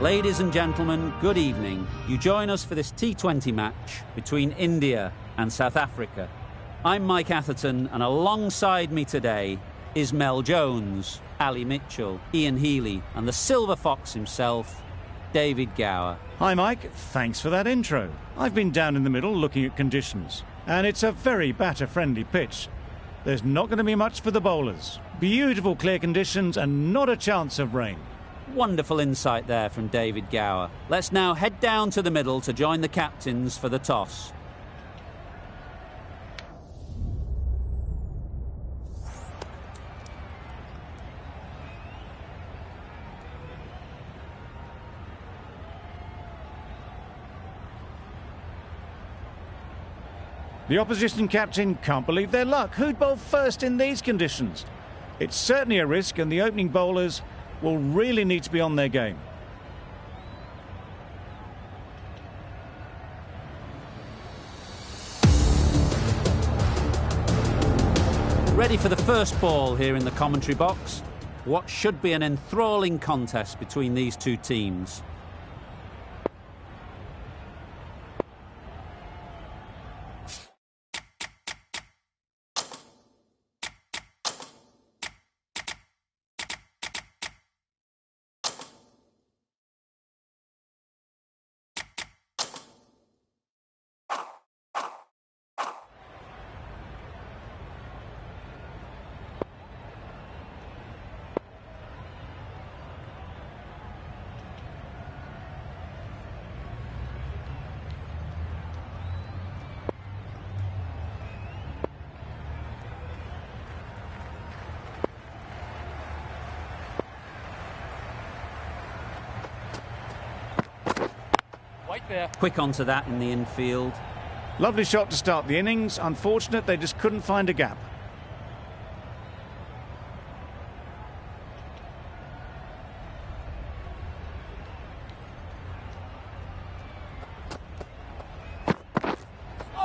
Ladies and gentlemen, good evening. You join us for this T20 match between India and South Africa. I'm Mike Atherton, and alongside me today is Mel Jones, Ali Mitchell, Ian Healy, and the Silver Fox himself, David Gower. Hi Mike, thanks for that intro. I've been down in the middle looking at conditions, and it's a very batter-friendly pitch. There's not going to be much for the bowlers. Beautiful clear conditions and not a chance of rain. Wonderful insight there from David Gower. Let's now head down to the middle to join the captains for the toss. The opposition captain can't believe their luck. Who'd bowl first in these conditions? It's certainly a risk, and the opening bowlers will really need to be on their game. Ready for the first ball here in the commentary box. What should be an enthralling contest between these two teams. Quick onto that in the infield. Lovely shot to start the innings. Unfortunate they just couldn't find a gap.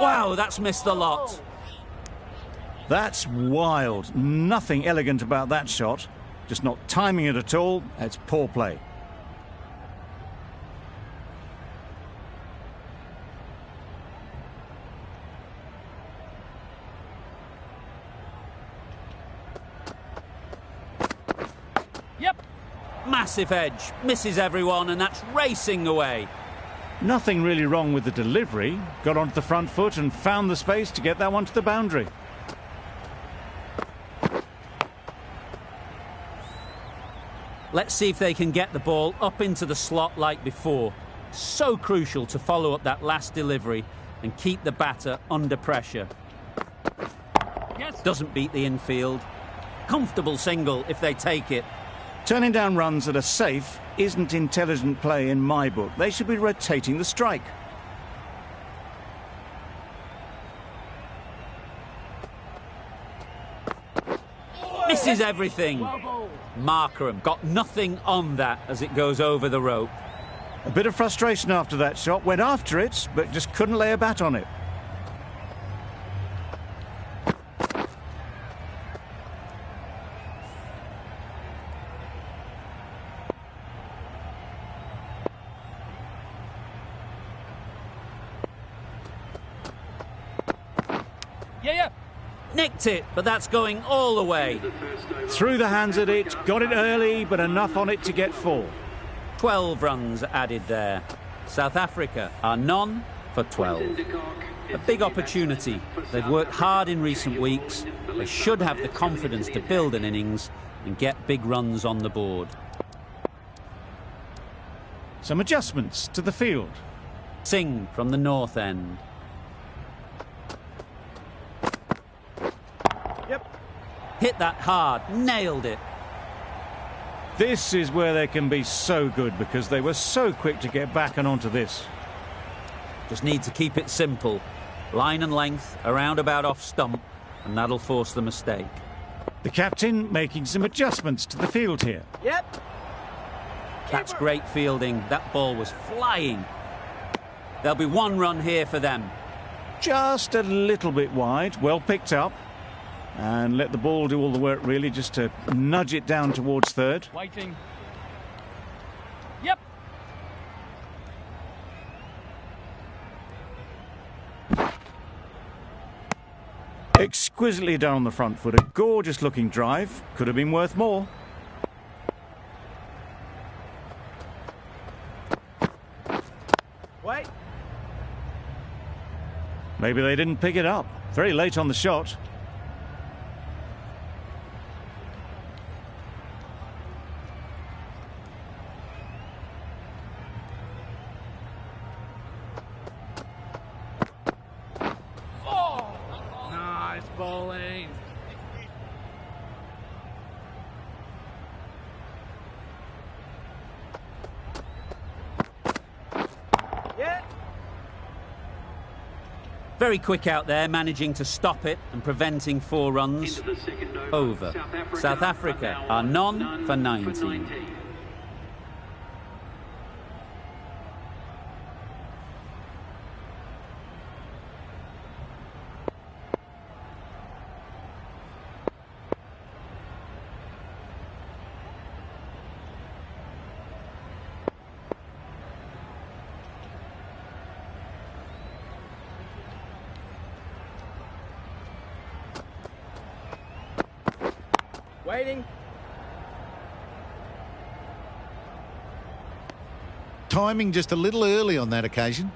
Wow, that's missed the lot. That's wild. Nothing elegant about that shot. Just not timing it at all. It's poor play. Massive edge, misses everyone, and that's racing away. Nothing really wrong with the delivery. Got onto the front foot and found the space to get that one to the boundary. Let's see if they can get the ball up into the slot like before. So crucial to follow up that last delivery and keep the batter under pressure. Yes. Doesn't beat the infield. Comfortable single if they take it. Turning down runs that are safe isn't intelligent play in my book. They should be rotating the strike. Misses everything. Markram got nothing on that as it goes over the rope. A bit of frustration after that shot. Went after it, but just couldn't lay a bat on it. Nicked it, but that's going all the way. Threw the hands at it, got it early, but enough on it to get 4. 12 runs added there. South Africa are none for 12. A big opportunity. They've worked hard in recent weeks. They should have the confidence to build an innings and get big runs on the board. Some adjustments to the field. Singh from the north end. Hit that hard, nailed it. This is where they can be so good because they were so quick to get back and onto this. Just need to keep it simple. Line and length, around about off stump, and that'll force the mistake. The captain making some adjustments to the field here. That's great fielding. That ball was flying. There'll be 1 run here for them. Just a little bit wide, well picked up. And let the ball do all the work, really, just to nudge it down towards third. Waiting. Exquisitely done on the front foot. A gorgeous looking drive. Could have been worth more. Wait. Maybe they didn't pick it up. Very late on the shot. Nice bowling. Yeah. Very quick out there, managing to stop it and preventing 4 runs. Over. South Africa are none for 19. Waiting. Timing just a little early on that occasion.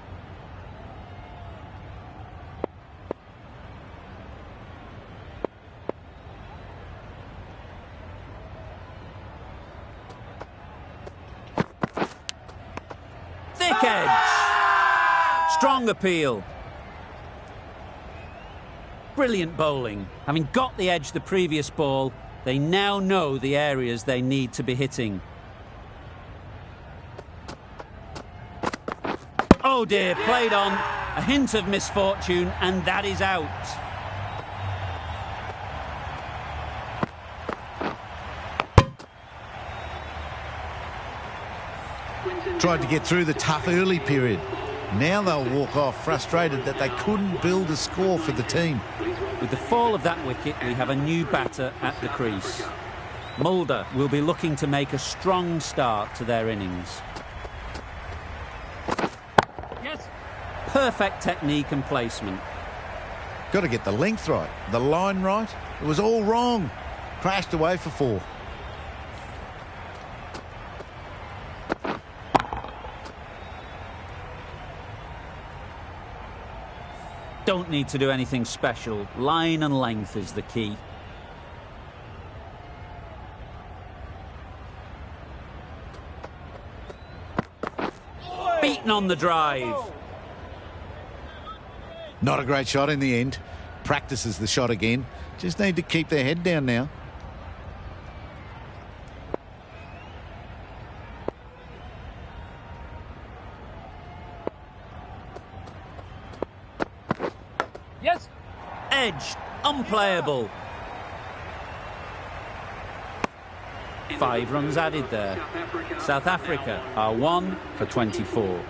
Thick edge. Strong appeal. Brilliant bowling. Having got the edge the previous ball, they now know the areas they need to be hitting. Oh dear, played on. A hint of misfortune, and that is out. Tried to get through the tough early period. Now they'll walk off frustrated that they couldn't build a score for the team. With the fall of that wicket, we have a new batter at the crease. Mulder will be looking to make a strong start to their innings. Yes. Perfect technique and placement. Got to get the length right, the line right. It was all wrong. Crashed away for 4. Don't need to do anything special. Line and length is the key. Beaten on the drive. Not a great shot in the end. Practices the shot again. Just need to keep their head down now. Yes. Edged. Unplayable. 5 runs added there. South Africa are 1 for 24.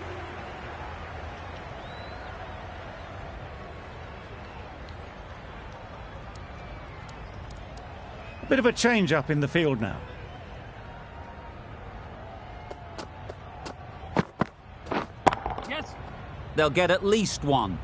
A bit of a change up in the field now. Yes. They'll get at least 1.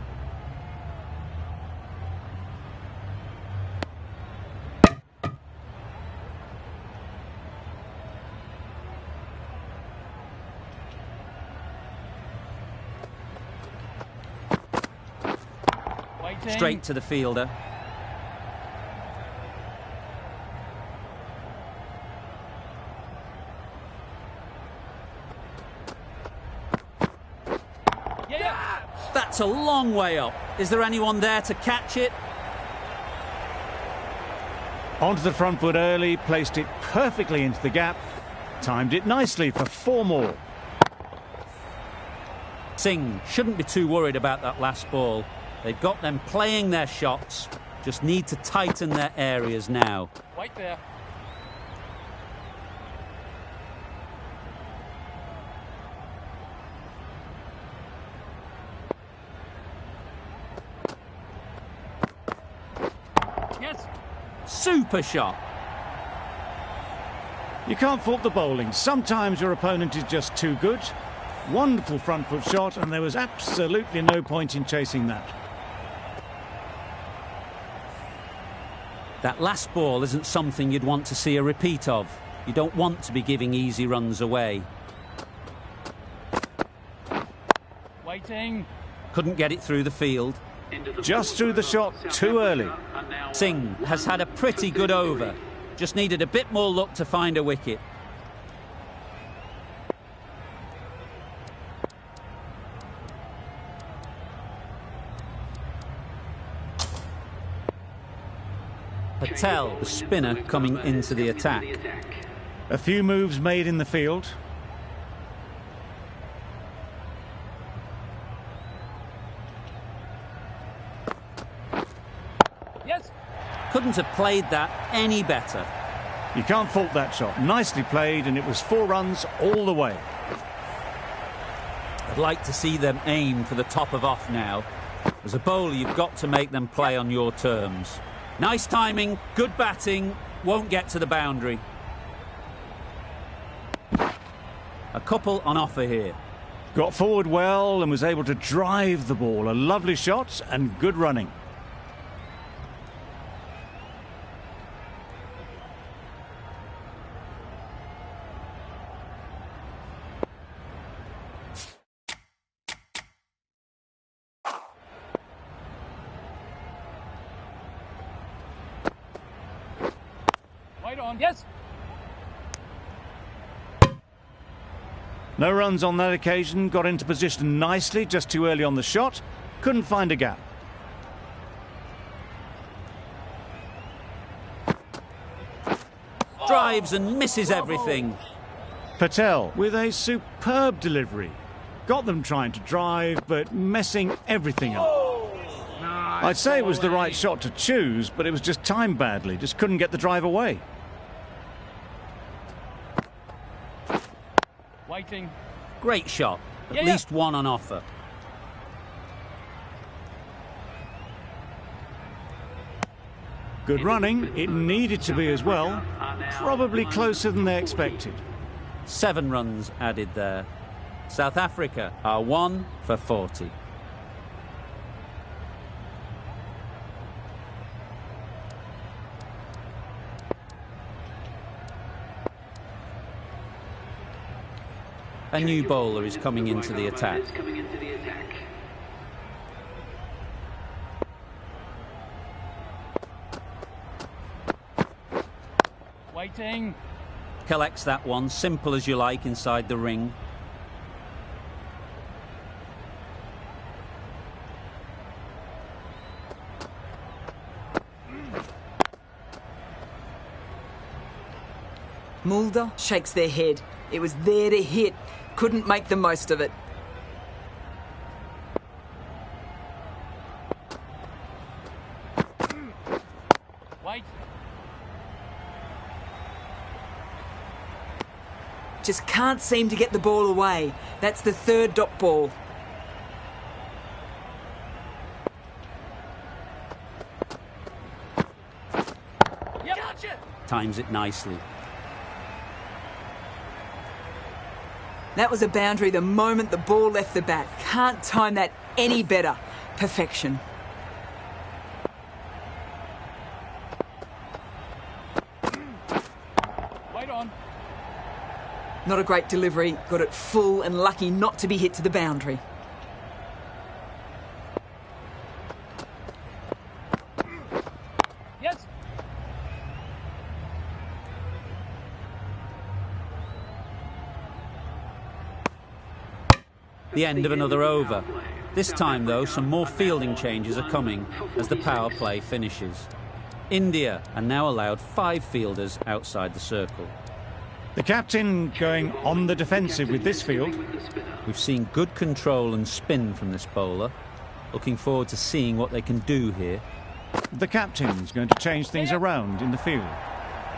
Waiting. Straight to the fielder. Yeah. That's a long way up. Is there anyone there to catch it? Onto the front foot early, placed it perfectly into the gap. Timed it nicely for 4 more. Singh shouldn't be too worried about that last ball. They've got them playing their shots. Just need to tighten their areas now. Wait there. Yes. Super shot. You can't fault the bowling. Sometimes your opponent is just too good. Wonderful front foot shot, and there was absolutely no point in chasing that. That last ball isn't something you'd want to see a repeat of. You don't want to be giving easy runs away. Waiting. Couldn't get it through the field. Just threw the shot too early. Singh has had a pretty good over. Just needed a bit more luck to find a wicket. Patel, the spinner, coming into the attack. A few moves made in the field. Yes. Couldn't have played that any better. You can't fault that shot. Nicely played, and it was 4 runs all the way. I'd like to see them aim for the top of off now. As a bowler, you've got to make them play on your terms. Nice timing, good batting, won't get to the boundary. A couple on offer here. Got forward well and was able to drive the ball. A lovely shot and good running. Wait on. Yes. No runs on that occasion. Got into position nicely, just too early on the shot. Couldn't find a gap. Drives and misses everything. Patel with a superb delivery. Got them trying to drive, but messing everything up. I'd say it was the right shot to choose, but it was just timed badly. Just couldn't get the drive away. Waiting. Great shot. At Yeah. least one on offer. Good running. It needed to be as well. Probably closer than they expected. 7 runs added there. South Africa are 1 for 40. A new bowler is coming into the attack. Waiting. Collects that one, simple as you like, inside the ring. Mulder shakes their head. It was there to hit. Couldn't make the most of it. Wait. Just can't seem to get the ball away. That's the 3rd dot ball. Yep. Gotcha. Times it nicely. That was a boundary the moment the ball left the bat. Can't time that any better. Perfection. Wait on. Not a great delivery. Got it full and lucky not to be hit to the boundary. Yes. The end of another over. This time, though, some more fielding changes are coming as the power play finishes. India are now allowed 5 fielders outside the circle. The captain going on the defensive with this field. We've seen good control and spin from this bowler. Looking forward to seeing what they can do here. The captain's going to change things around in the field.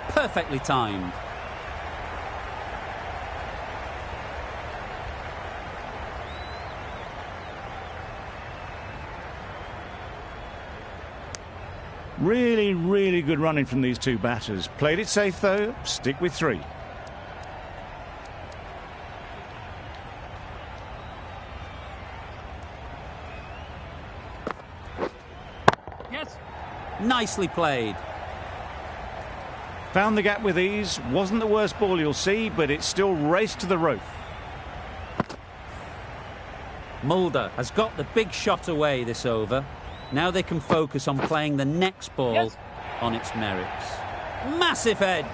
Perfectly timed. Really, really good running from these 2 batters. Played it safe, though. Stick with 3. Yes. Nicely played. Found the gap with ease. Wasn't the worst ball you'll see, but it still raced to the rope. Mulder has got the big shot away this over. Now they can focus on playing the next ball on its merits. Massive edge!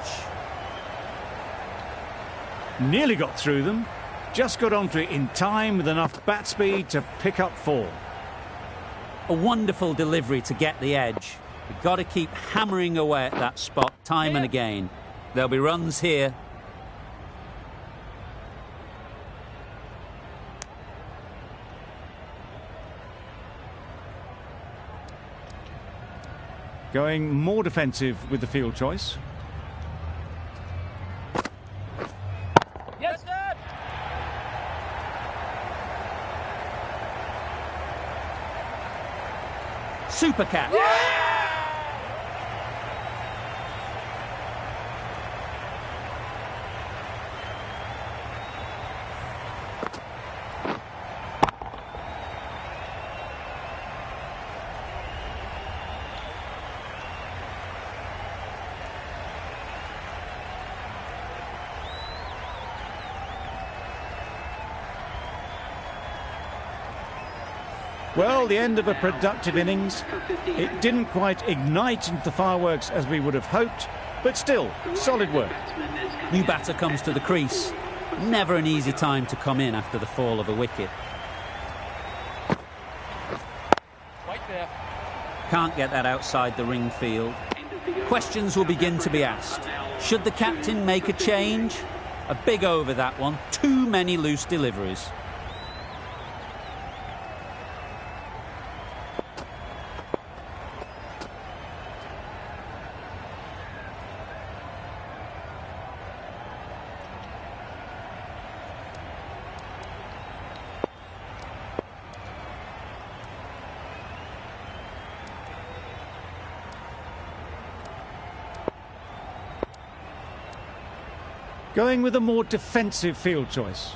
Nearly got through them. Just got onto it in time with enough bat speed to pick up 4. A wonderful delivery to get the edge. We've got to keep hammering away at that spot time and again. There'll be runs here. Going more defensive with the field choice. Yes, Dad! Super catch. Well, the end of a productive innings. It didn't quite ignite into the fireworks as we would have hoped, but still, solid work. New batter comes to the crease. Never an easy time to come in after the fall of a wicket. Right there. Can't get that outside the ring field. Questions will begin to be asked. Should the captain make a change? A big over that one. Too many loose deliveries. Going with a more defensive field choice.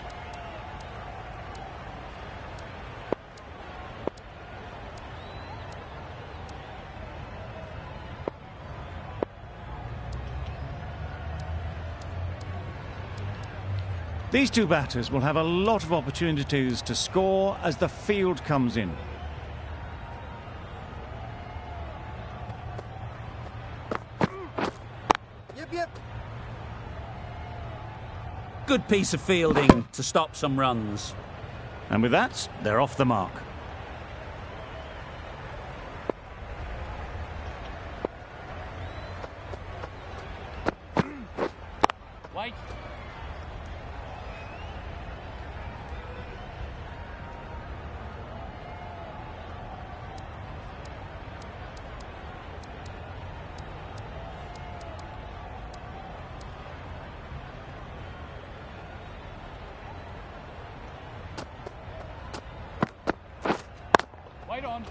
These two batters will have a lot of opportunities to score as the field comes in. Good piece of fielding to stop some runs. And with that, they're off the mark. Wait. Wait on.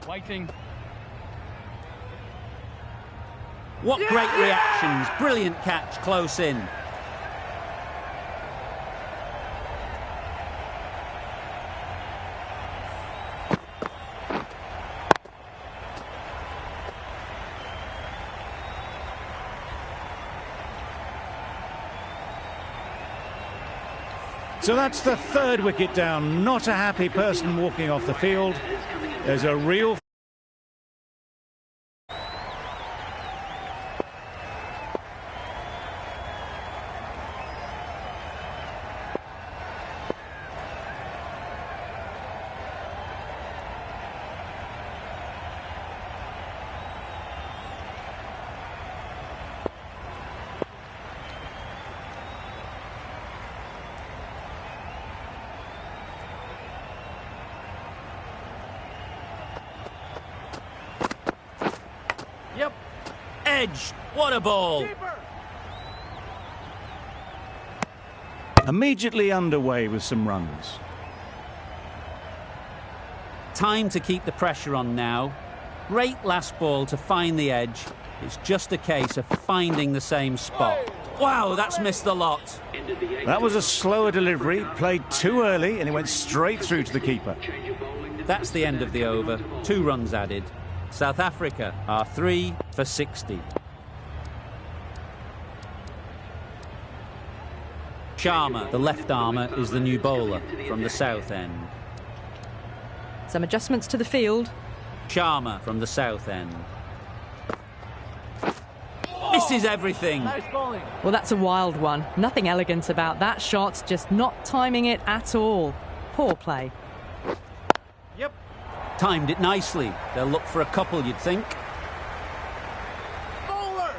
Waiting. What great reactions. Brilliant catch close in. So that's the third wicket down. Not a happy person walking off the field. There's a real... Yep. Edge. What a ball. Immediately underway with some runs. Time to keep the pressure on now. Great last ball to find the edge. It's just a case of finding the same spot. Wow, that's missed the lot. That was a slower delivery, played too early, and it went straight through to the keeper. That's the end of the over. 2 runs added. South Africa are 3 for 60. Sharma, the left armour, is the new bowler from the south end. Some adjustments to the field. Sharma from the south end. Misses everything. Nice bowling. Well, that's a wild one. Nothing elegant about that shot, just not timing it at all. Poor play. Yep. Timed it nicely. They'll look for a couple, you'd think. Bowler.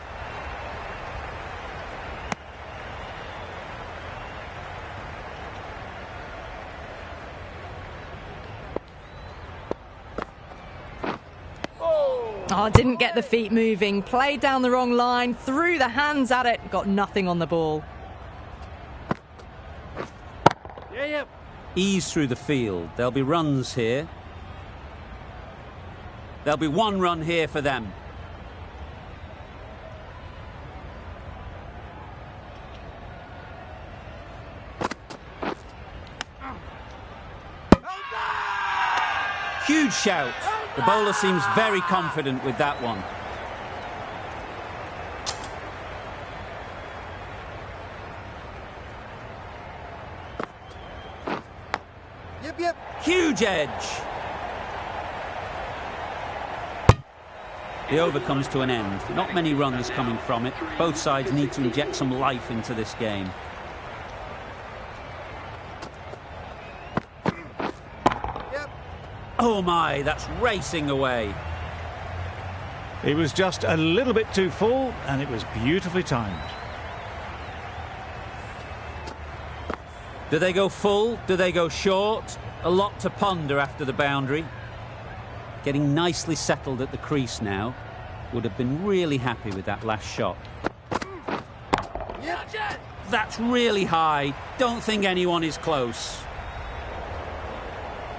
Oh, didn't get the feet moving. Played down the wrong line, threw the hands at it, got nothing on the ball. Yep. Ease through the field. There'll be runs here. There'll be 1 run here for them. Huge shout. The bowler seems very confident with that one. Yep. Huge edge. The over comes to an end. Not many runs coming from it. Both sides need to inject some life into this game. Oh my, that's racing away. It was just a little bit too full, and it was beautifully timed. Do they go full? Do they go short? A lot to ponder after the boundary. Getting nicely settled at the crease now. Would have been really happy with that last shot. That's really high. Don't think anyone is close.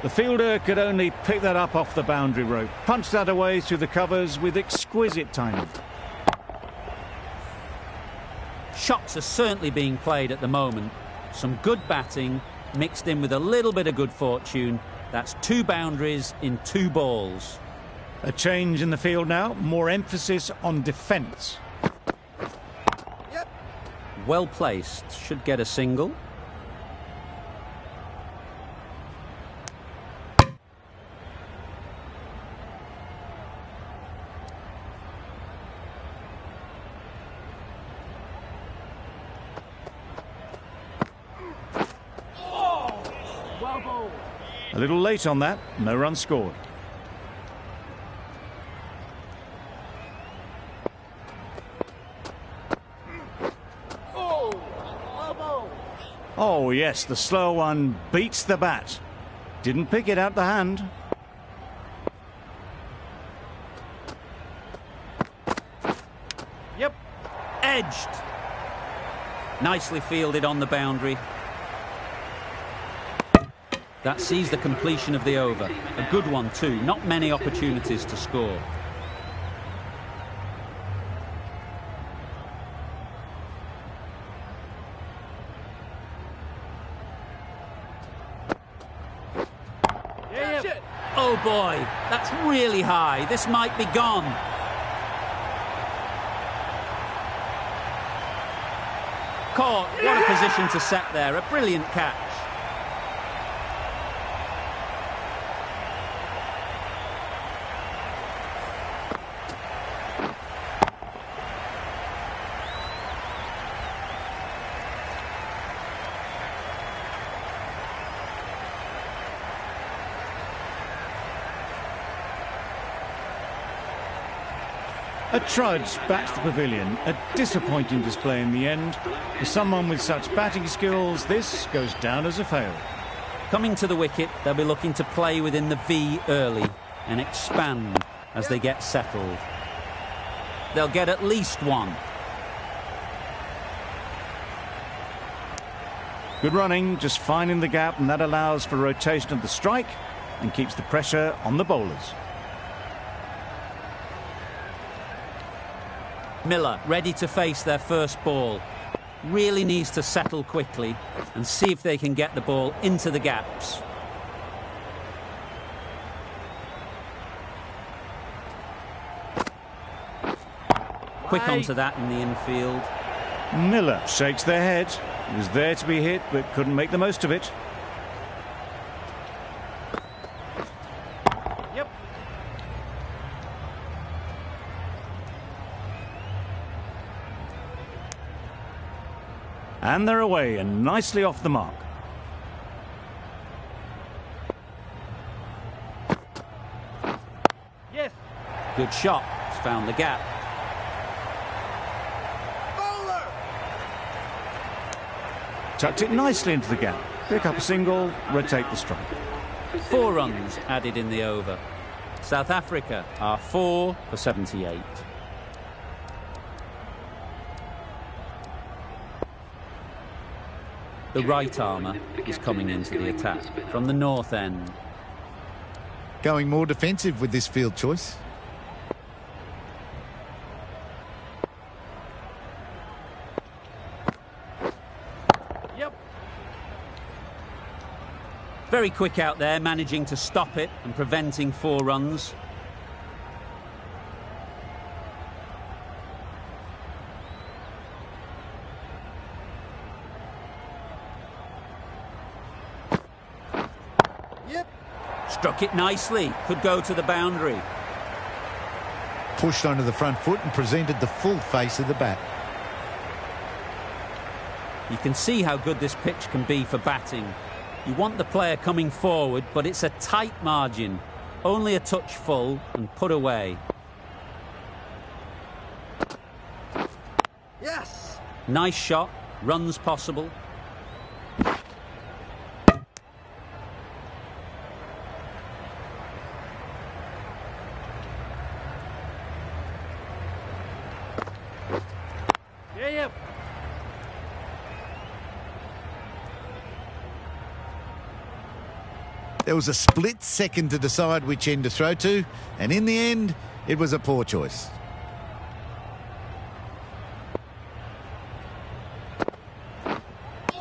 The fielder could only pick that up off the boundary rope. Punched that away through the covers with exquisite timing. Shots are certainly being played at the moment. Some good batting mixed in with a little bit of good fortune. That's 2 boundaries in 2 balls. A change in the field now, more emphasis on defence. Well placed, should get a single. A little late on that, no run scored. Oh yes, the slow one beats the bat. Didn't pick it out the hand. Yep. Edged. Nicely fielded on the boundary. That sees the completion of the over. A good one too, not many opportunities to score. Oh boy, that's really high. This might be gone. Caught. What a position to set there. A brilliant catch. A trudge back to the pavilion. A disappointing display in the end. For someone with such batting skills, this goes down as a fail. Coming to the wicket, they'll be looking to play within the V early and expand as they get settled. They'll get at least one. Good running, just finding the gap, and that allows for rotation of the strike and keeps the pressure on the bowlers. Miller ready to face their first ball. Really needs to settle quickly and see if they can get the ball into the gaps. Quick onto that in the infield. Miller shakes their head. He was there to be hit, but couldn't make the most of it. Yep. And they're away and nicely off the mark. Yes. Good shot. It's found the gap. Bowler. Tucked it nicely into the gap. Pick up a single, rotate the strike. 4 runs added in the over. South Africa are 4 for 78. The right armour is coming into the attack from the north end. Going more defensive with this field choice. Yep. Very quick out there, managing to stop it and preventing 4 runs. Yep. Struck it nicely. Could go to the boundary. Pushed onto the front foot and presented the full face of the bat. You can see how good this pitch can be for batting. You want the player coming forward, but it's a tight margin. Only a touch full and put away. Yes. Nice shot. Runs possible. Yep. There was a split second to decide which end to throw to, and in the end, it was a poor choice.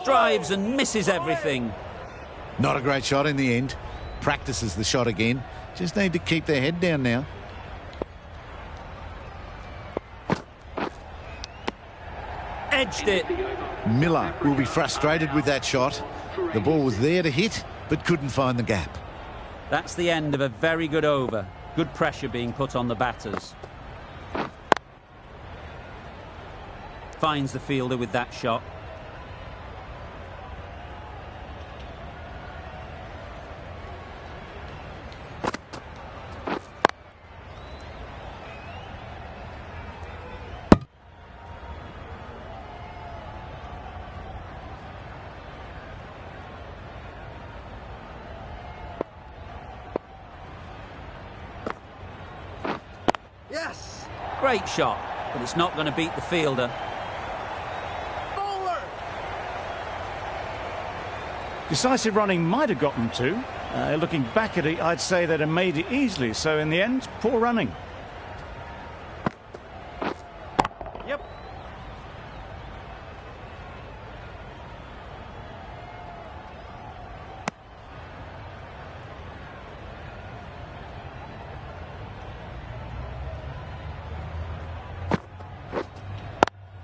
Drives and misses everything. Not a great shot in the end. Practices the shot again. Just need to keep their head down now. Edged it. Miller will be frustrated with that shot. The ball was there to hit, but couldn't find the gap. That's the end of a very good over. Good pressure being put on the batters. Finds the fielder with that shot. Yes. Great shot, but it's not going to beat the fielder. Bowler. Decisive running might have gotten two. Looking back at it, I'd say they'd have made it easily. So in the end, poor running. Yep.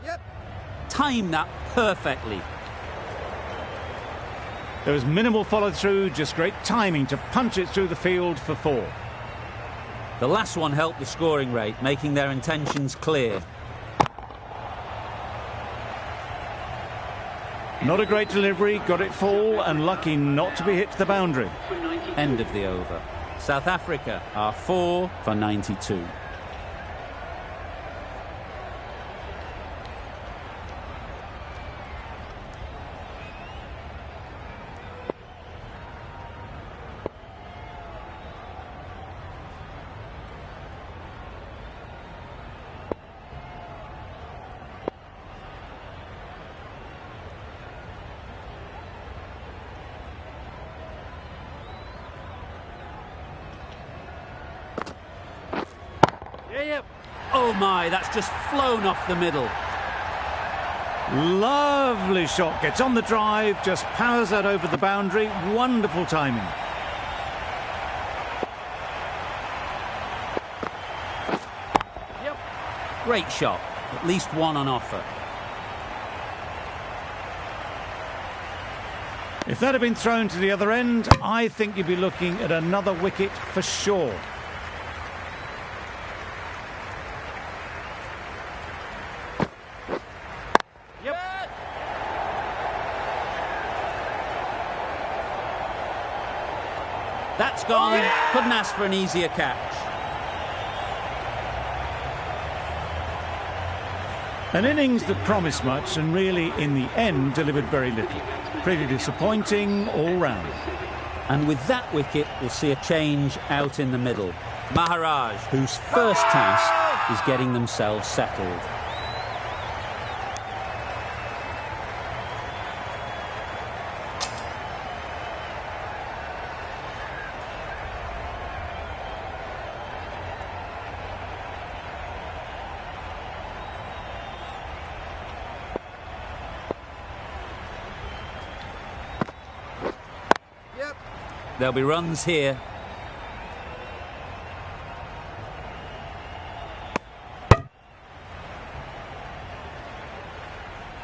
Yep. Time that perfectly. There was minimal follow-through, just great timing to punch it through the field for 4. The last one helped the scoring rate, making their intentions clear. Not a great delivery, got it full and lucky not to be hit to the boundary. End of the over. South Africa are 4 for 92. Yep. Oh my, that's just flown off the middle. Lovely shot, gets on the drive, just powers that over the boundary. Wonderful timing. Yep. Great shot, at least one on offer. If that had been thrown to the other end, I think you'd be looking at another wicket for sure. Yep. That's gone. Couldn't ask for an easier catch. An innings that promised much and really, in the end, delivered very little. Pretty disappointing all round. And with that wicket, we'll see a change out in the middle. Maharaj, whose first task is getting themselves settled. Yep. There'll be runs here.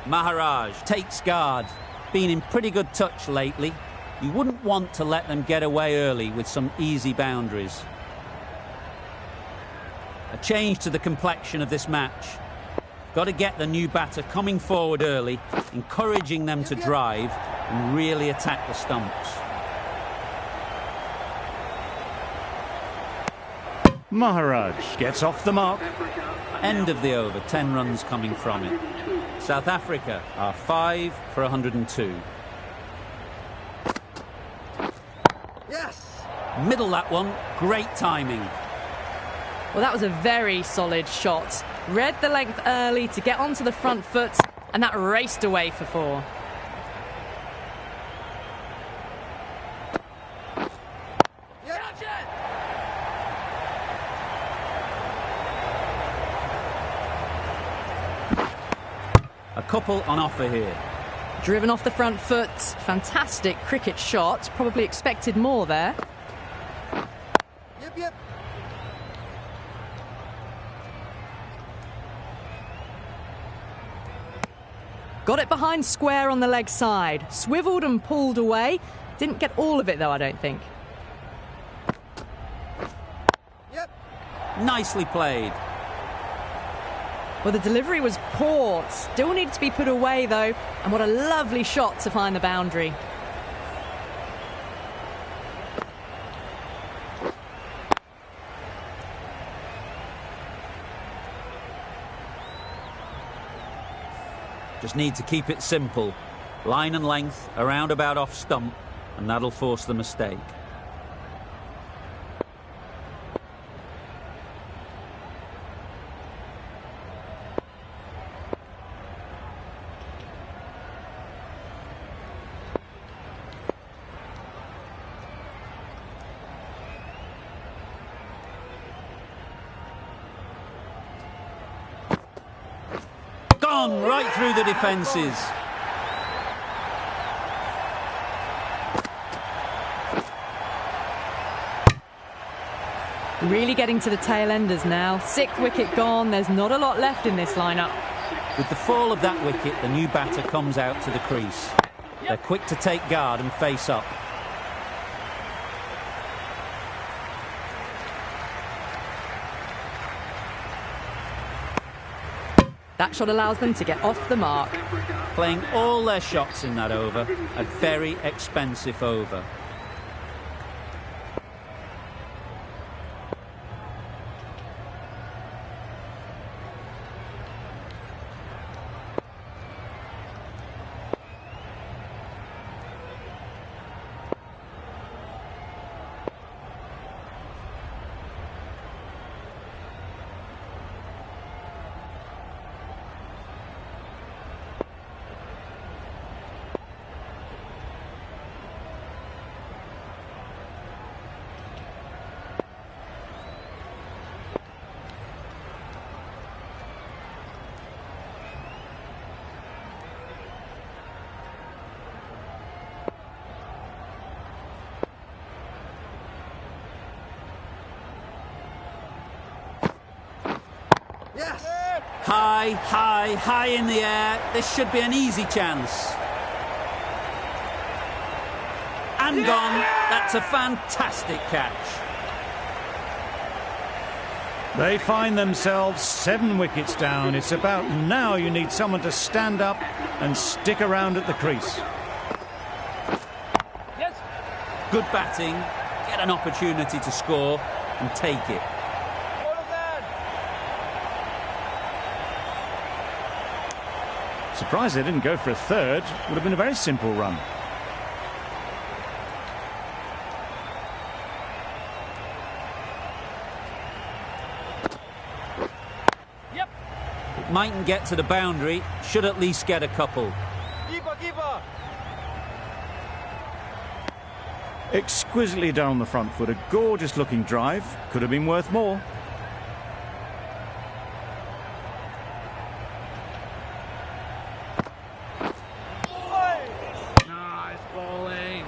Maharaj takes guard. Been in pretty good touch lately. You wouldn't want to let them get away early with some easy boundaries. A change to the complexion of this match. Got to get the new batter coming forward early, encouraging them to drive and really attack the stumps. Maharaj gets off the mark. End of the over, 10 runs coming from it. South Africa are 5 for 102. Yes. Middle that one, great timing. Well, that was a very solid shot. Read the length early to get onto the front foot, and that raced away for 4. A couple on offer here. Driven off the front foot. Fantastic cricket shot. Probably expected more there. Yep, yep. Got it behind square on the leg side. Swiveled and pulled away. Didn't get all of it, though, I don't think. Yep. Nicely played. Well, the delivery was poor. Still needed to be put away, though. And what a lovely shot to find the boundary. Just need to keep it simple. Line and length, around about off stump, and that'll force the mistake. Gone right through the defences. Really getting to the tail enders now. 6th wicket gone. There's not a lot left in this lineup. With the fall of that wicket, the new batter comes out to the crease. They're quick to take guard and face up. That shot allows them to get off the mark. Playing all their shots in that over, a very expensive over. Yes! High, high, high in the air. This should be an easy chance. And gone. That's a fantastic catch. They find themselves 7 wickets down. It's about now you need someone to stand up and stick around at the crease. Yes! Good batting, get an opportunity to score and take it. Follow that! Surprised they didn't go for a third. Would have been a very simple run. Yep! It mightn't get to the boundary, should at least get a couple. Keeper, keeper! Exquisitely done on the front foot. A gorgeous looking drive. Could have been worth more. Nice bowling.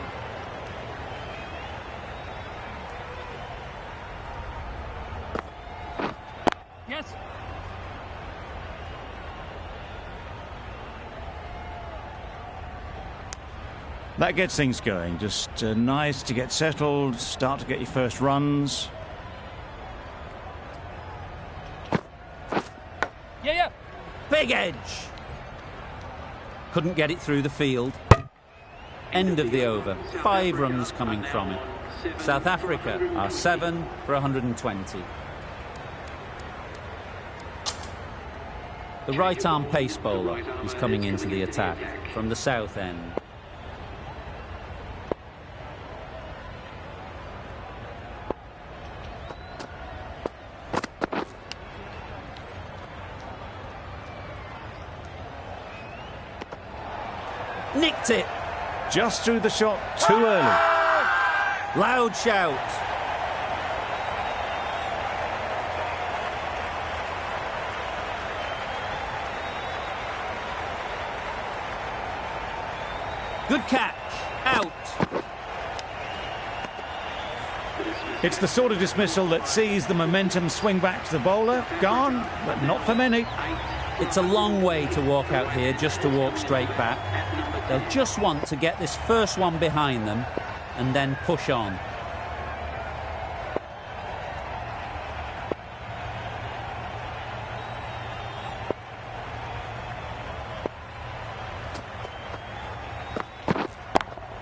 Yes! That gets things going. Just nice to get settled, start to get your first runs. Yeah! Big edge! Couldn't get it through the field. End of the over. 5 runs coming from it. South Africa are 7 for 120. The right-arm pace bowler is coming into the attack from the south end. Nicked it! Just threw the shot too early. Loud shout. Good catch. Out. It's the sort of dismissal that sees the momentum swing back to the bowler. Gone, but not for many. It's a long way to walk out here just to walk straight back. They'll just want to get this first one behind them and then push on.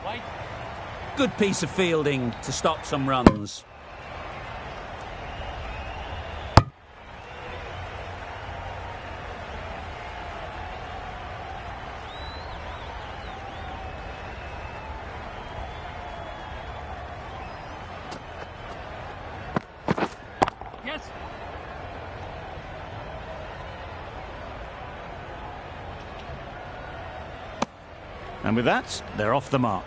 White. Good piece of fielding to stop some runs. Yes! And with that, they're off the mark.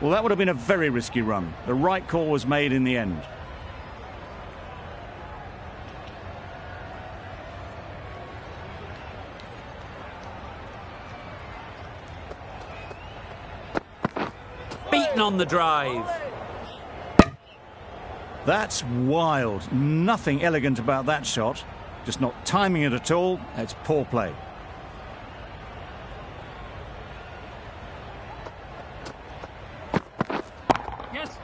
Well, that would have been a very risky run. The right call was made in the end. Beaten on the drive. That's wild. Nothing elegant about that shot. Just not timing it at all. It's poor play. Yes.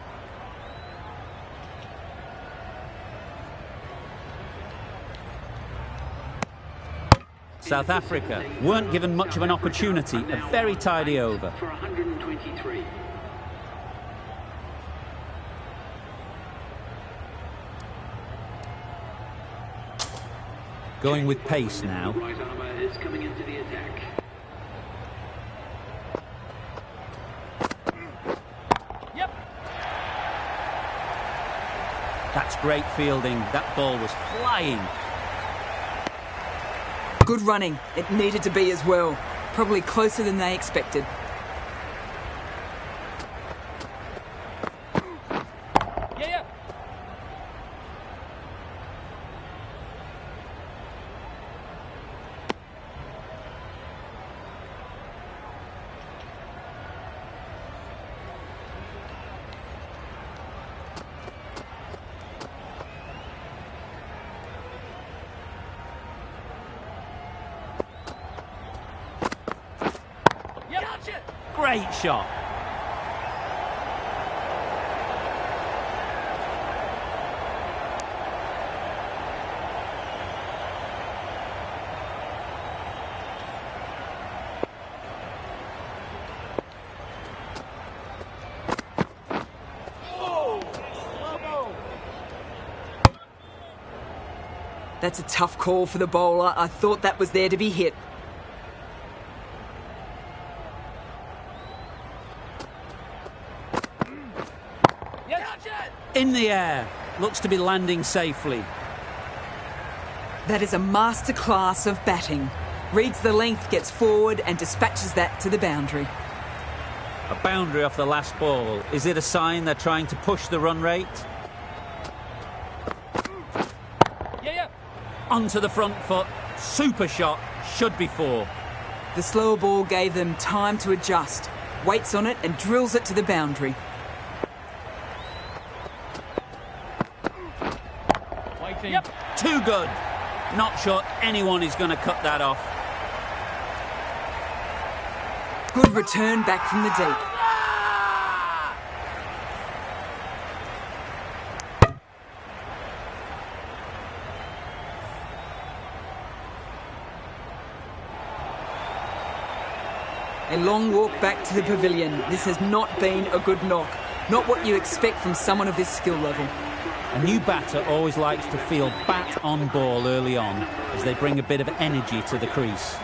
South Africa weren't given much of an opportunity. A very tidy over. For 123. Going with pace now. Right armour is coming into the attack. Yep. That's great fielding. That ball was flying. Good running. It needed to be as well. Probably closer than they expected. Yeah, yeah. Yep. Gotcha. Great shot. That's a tough call for the bowler. I thought that was there to be hit. Yes. Gotcha. In the air. Looks to be landing safely. That is a masterclass of batting. Reads the length, gets forward and dispatches that to the boundary. A boundary off the last ball. Is it a sign they're trying to push the run rate? Yeah, yeah. Onto the front foot. Super shot. Should be four. The slower ball gave them time to adjust. Waits on it and drills it to the boundary. Waiting. Yep. Too good. Not sure anyone is going to cut that off. Good return back from the deep. A long walk back to the pavilion. This has not been a good knock. Not what you expect from someone of this skill level. A new batter always likes to feel bat on ball early on as they bring a bit of energy to the crease.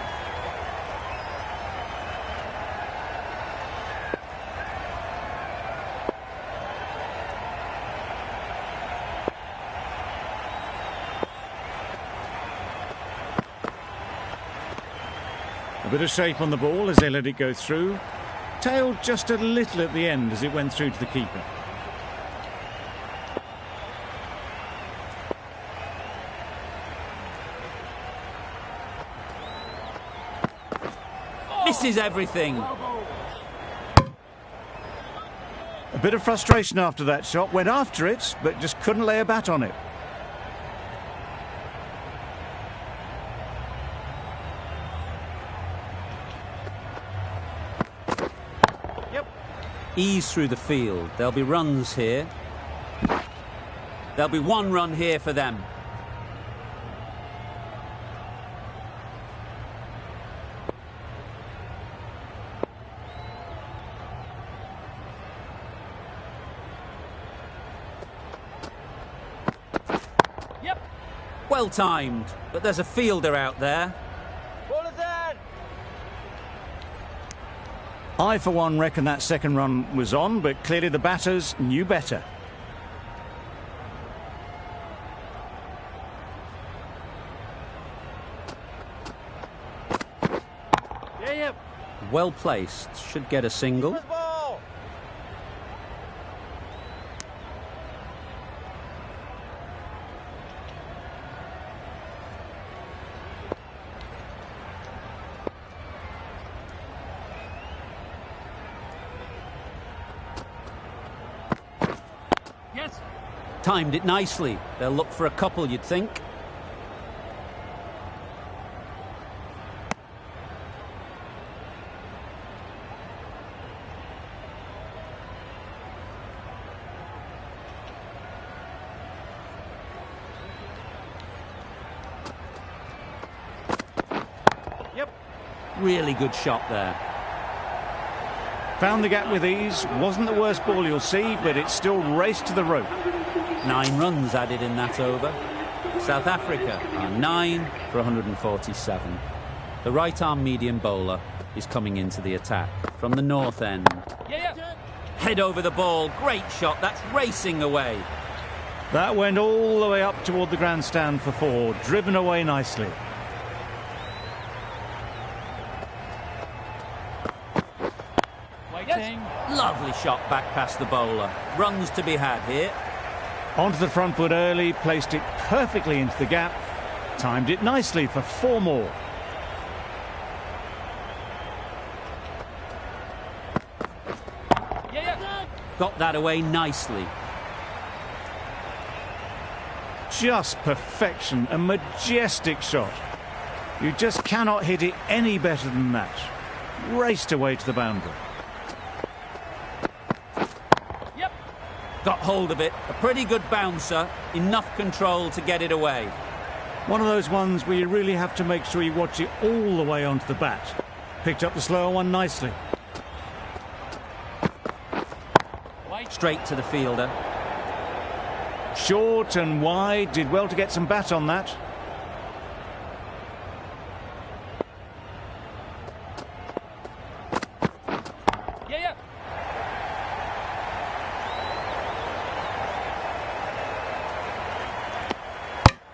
A bit of shape on the ball as they let it go through. Tailed just a little at the end as it went through to the keeper. Misses everything. A bit of frustration after that shot. Went after it, but just couldn't lay a bat on it. Ease through the field. There'll be runs here. There'll be one run here for them. Yep. Well timed, but there's a fielder out there. Ball is in. I, for one, reckon that second run was on, but clearly the batters knew better. Yeah, yeah. Well placed. Should get a single. Ball. Yes. Timed it nicely. They'll look for a couple, you'd think. Yep. Really good shot there. Found the gap with ease. Wasn't the worst ball you'll see, but it still raced to the rope. 9 runs added in that over. South Africa are 9 for 147. The right-arm medium bowler is coming into the attack from the north end. Yeah, yeah. Head over the ball. Great shot. That's racing away. That went all the way up toward the grandstand for 4, driven away nicely. Waiting. Lovely shot back past the bowler. Runs to be had here. Onto the front foot early, placed it perfectly into the gap. Timed it nicely for 4 more. Yeah, yeah. Got that away nicely. Just perfection, a majestic shot. You just cannot hit it any better than that. Raced away to the boundary. Yep. Got hold of it. A pretty good bouncer. Enough control to get it away. One of those ones where you really have to make sure you watch it all the way onto the bat. Picked up the slower one nicely. Straight to the fielder. Short and wide, did well to get some bat on that. Yeah, yeah.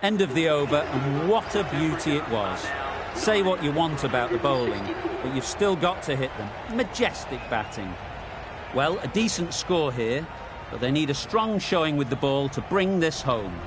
End of the over, and what a beauty it was. Say what you want about the bowling, but you've still got to hit them. Majestic batting. Well, a decent score here, but they need a strong showing with the ball to bring this home.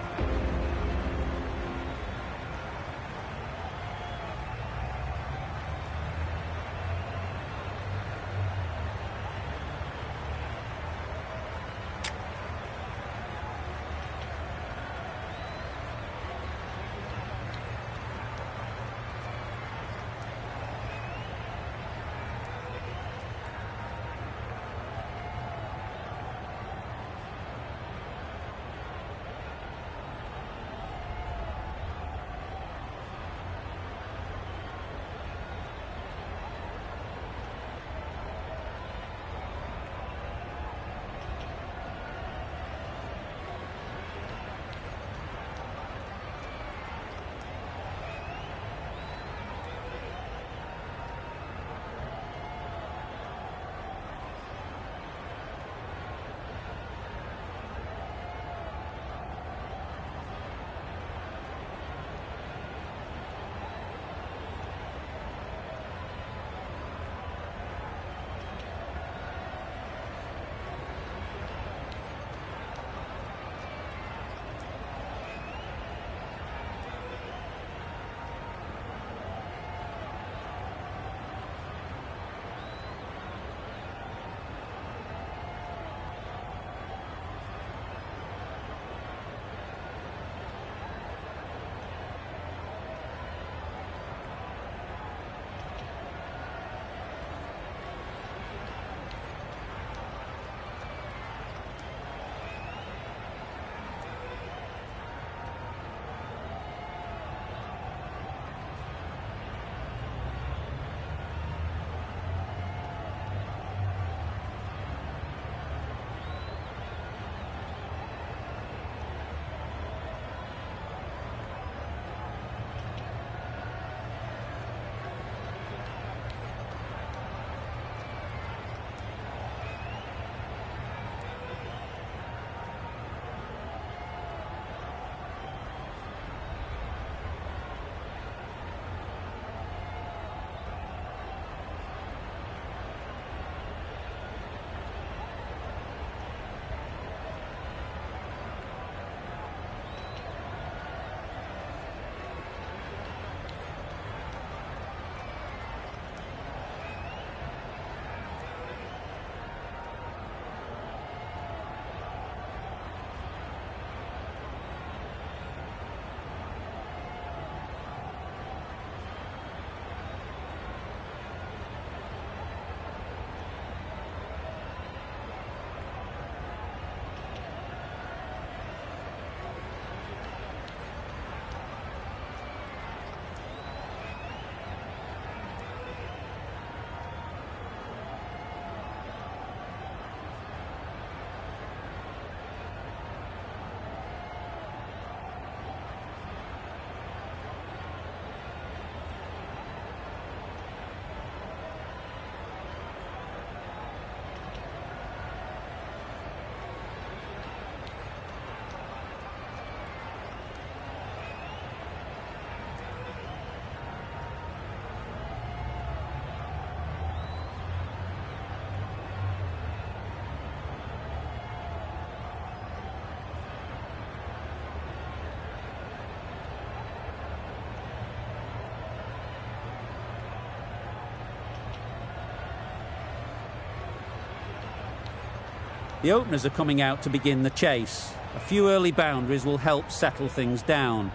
The openers are coming out to begin the chase. A few early boundaries will help settle things down.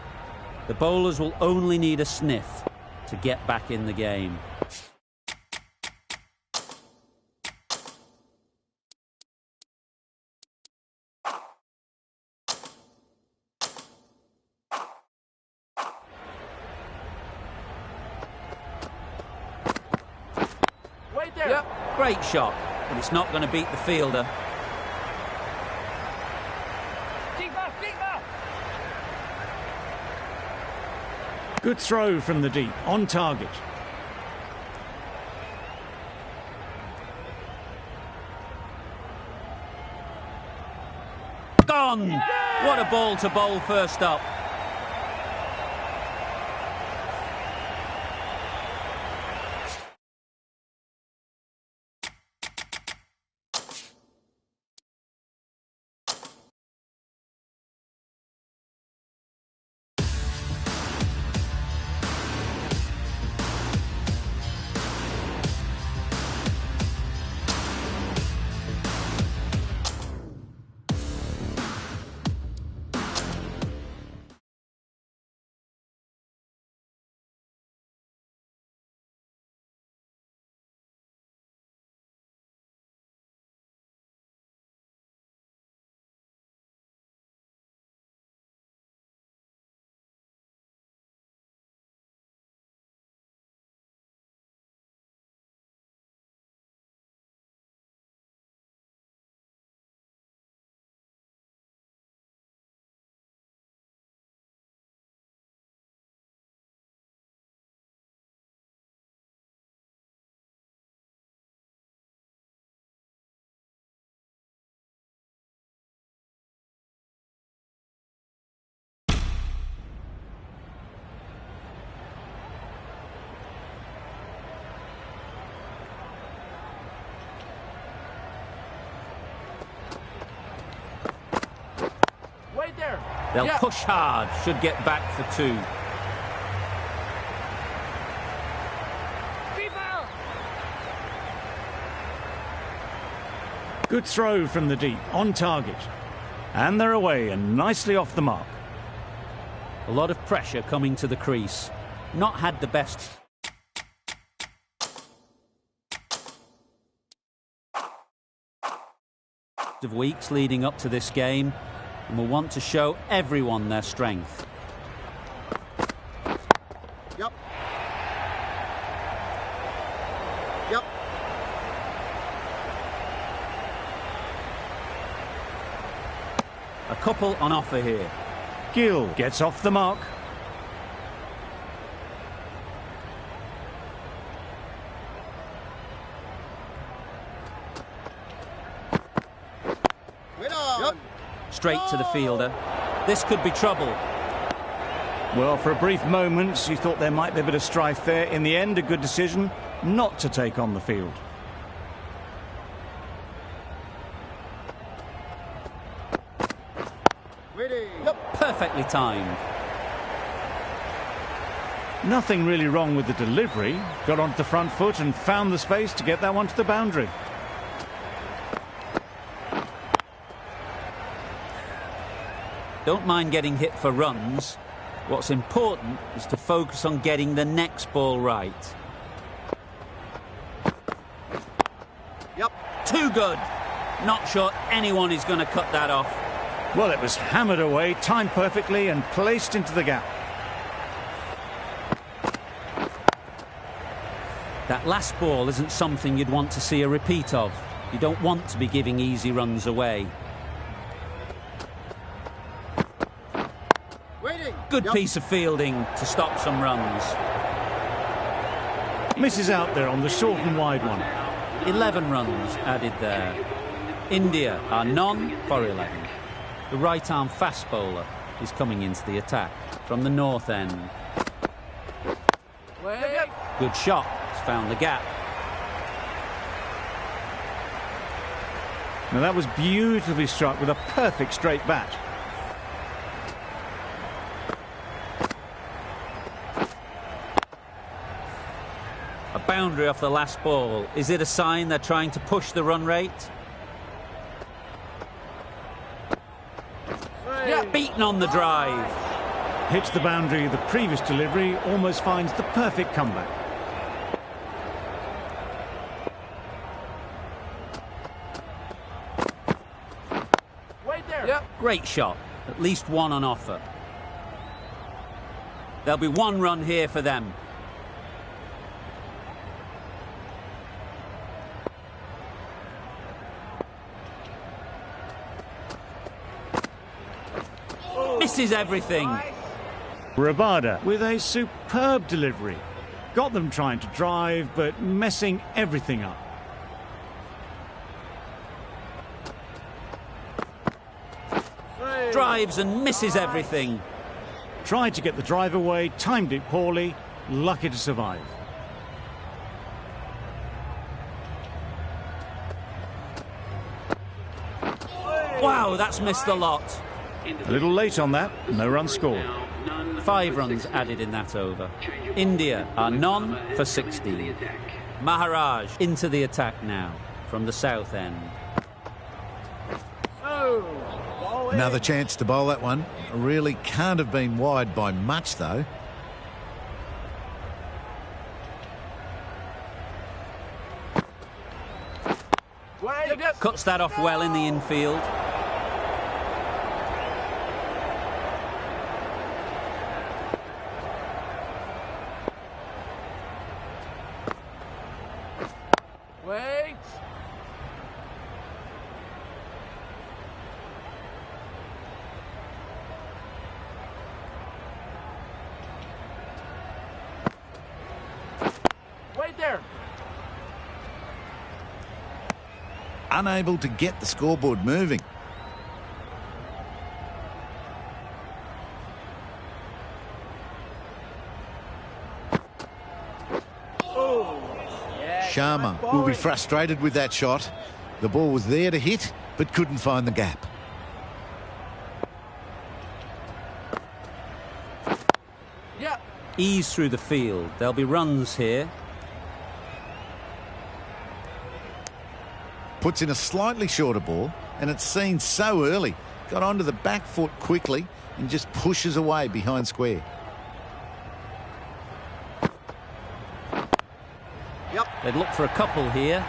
The bowlers will only need a sniff to get back in the game. Wait there. Yep, great shot, but it's not going to beat the fielder. Keeper. Good throw from the deep, on target. Gone! What a ball to bowl first up. Wait there. They'll Yeah. push hard, should get back for two. Keeper. Good throw from the deep, on target. And they're away and nicely off the mark. A lot of pressure coming to the crease. Not had the best of weeks leading up to this game, and will want to show everyone their strength. Yep. Yep. A couple on offer here. Gill gets off the mark. Straight to the fielder. This could be trouble. Well, for a brief moment, you thought there might be a bit of strife there. In the end, a good decision not to take on the field. Yep, perfectly timed. Nothing really wrong with the delivery. Got onto the front foot and found the space to get that one to the boundary. Don't mind getting hit for runs. What's important is to focus on getting the next ball right. Yep. Too good. Not sure anyone is going to cut that off. Well, it was hammered away, timed perfectly and placed into the gap. That last ball isn't something you'd want to see a repeat of. You don't want to be giving easy runs away. Good piece of fielding to stop some runs. Misses out there on the short and wide one. 11 runs added there. India are none for 11. The right-arm fast bowler is coming into the attack from the north end. Wait. Good shot. It's found the gap. Now that was beautifully struck with a perfect straight bat. A boundary off the last ball. Is it a sign they're trying to push the run rate? Beaten on the drive. Hits the boundary. The previous delivery almost finds the perfect comeback. Wait there. Great shot. At least one on offer. There'll be one run here for them. Misses everything. Rabada with a superb delivery. Got them trying to drive, but messing everything up. Drives and misses everything. Tried to get the drive away, timed it poorly, lucky to survive. Wow, that's missed a lot. A little late on that, no run scored. 5 runs added in that over. India are none for 16. Maharaj into the attack now from the south end. Another chance to bowl that one. Really can't have been wide by much, though. Cuts that off well in the infield. Wait. Wait there. Unable to get the scoreboard moving. Sharma will be frustrated with that shot. The ball was there to hit, but couldn't find the gap. Ease through the field. There'll be runs here. Puts in a slightly shorter ball, and it's seen so early. Got onto the back foot quickly and just pushes away behind square. They'd look for a couple here.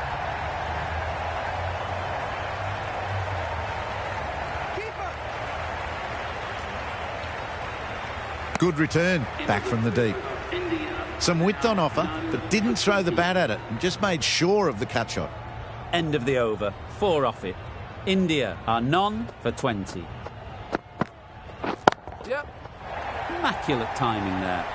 Good return back from the deep. Some width on offer, but didn't throw the bat at it and just made sure of the cut shot. End of the over. 4 off it. India are none for 20. Immaculate timing there.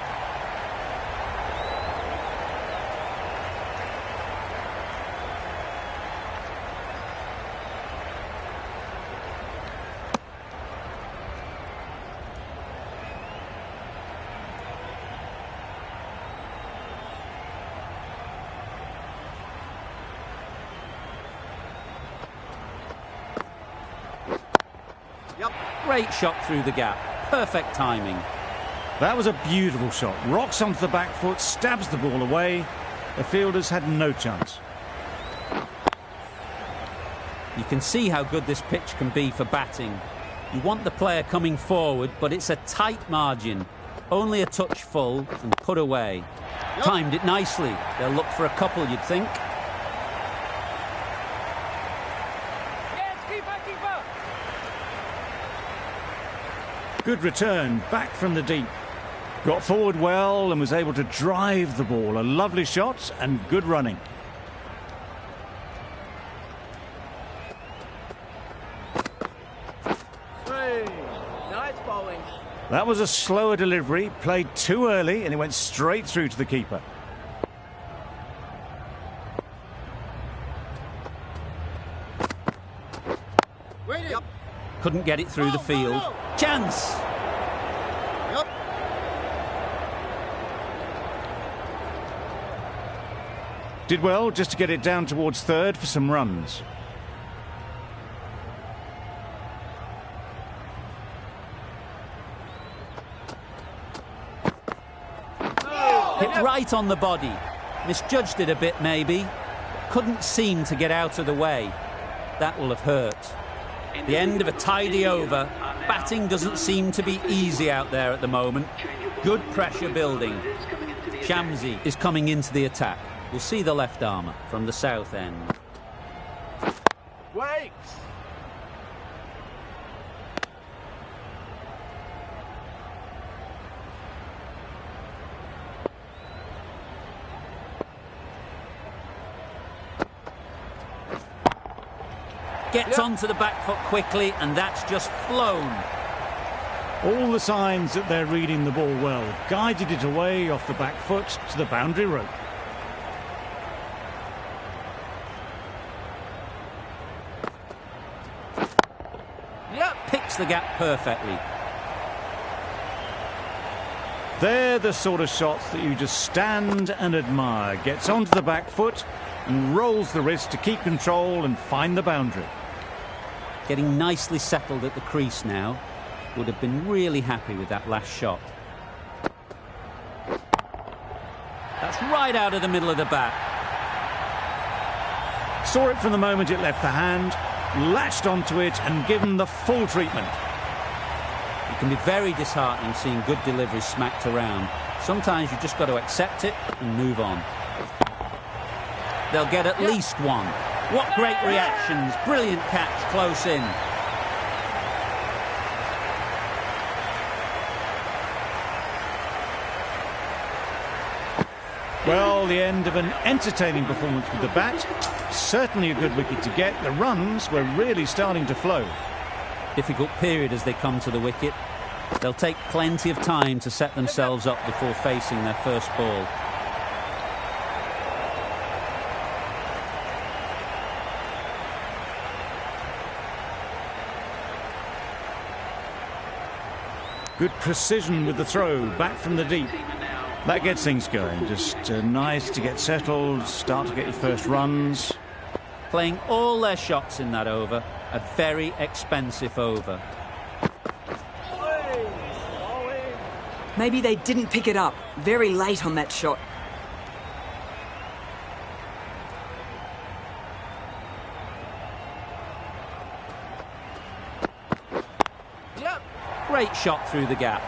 Great shot through the gap. Perfect timing. That was a beautiful shot. Rocks onto the back foot, stabs the ball away. The fielders had no chance. You can see how good this pitch can be for batting. You want the player coming forward, but it's a tight margin. Only a touch full and put away. Timed it nicely. They'll look for a couple, you'd think. Good return, back from the deep. Got forward well and was able to drive the ball. A lovely shot and good running. Nice bowling. That was a slower delivery, played too early, and it went straight through to the keeper. Couldn't get it through the field. Chance! Did well just to get it down towards third for some runs. Hit right on the body. Misjudged it a bit, maybe. Couldn't seem to get out of the way. That will have hurt. The end of a tidy over. Batting doesn't seem to be easy out there at the moment. Good pressure building. Shamsi is coming into the attack. We'll see the left armour from the south end. Wait. Gets onto the back foot quickly, and that's just flown. All the signs that they're reading the ball well. Guided it away off the back foot to the boundary rope. Yep. Picks the gap perfectly. They're the sort of shots that you just stand and admire. Gets onto the back foot and rolls the wrist to keep control and find the boundary. Getting nicely settled at the crease now. Would have been really happy with that last shot. That's right out of the middle of the bat. Saw it from the moment it left the hand, latched onto it and given the full treatment. It can be very disheartening seeing good deliveries smacked around. Sometimes you just got to accept it and move on. They'll get at least one. What great reactions. Brilliant catch close in. Well, the end of an entertaining performance with the bat. Certainly a good wicket to get. The runs were really starting to flow. Difficult period as they come to the wicket. They'll take plenty of time to set themselves up before facing their first ball. Good precision with the throw, back from the deep. That gets things going. Just nice to get settled, start to get your first runs. Playing all their shots in that over. A very expensive over. Maybe they didn't pick it up. Very late on that shot. Yep. Great shot through the gap.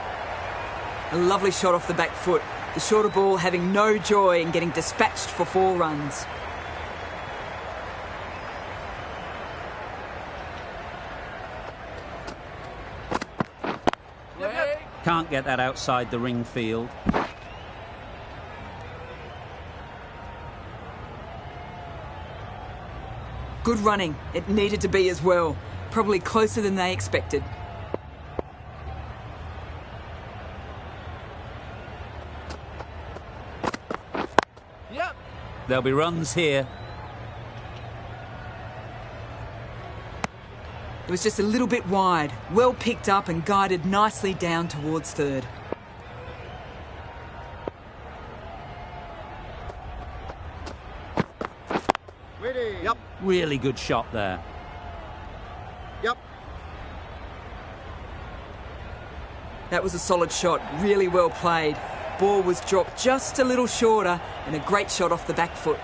A lovely shot off the back foot. The shorter ball having no joy in getting dispatched for 4 runs. Can't get that outside the ring field. Good running. It needed to be as well. Probably closer than they expected. Yep. There'll be runs here. It was just a little bit wide. Well picked up and guided nicely down towards third. Ready. Yep. Really good shot there. Yep. That was a solid shot. Really well played. Ball was dropped just a little shorter and a great shot off the back foot.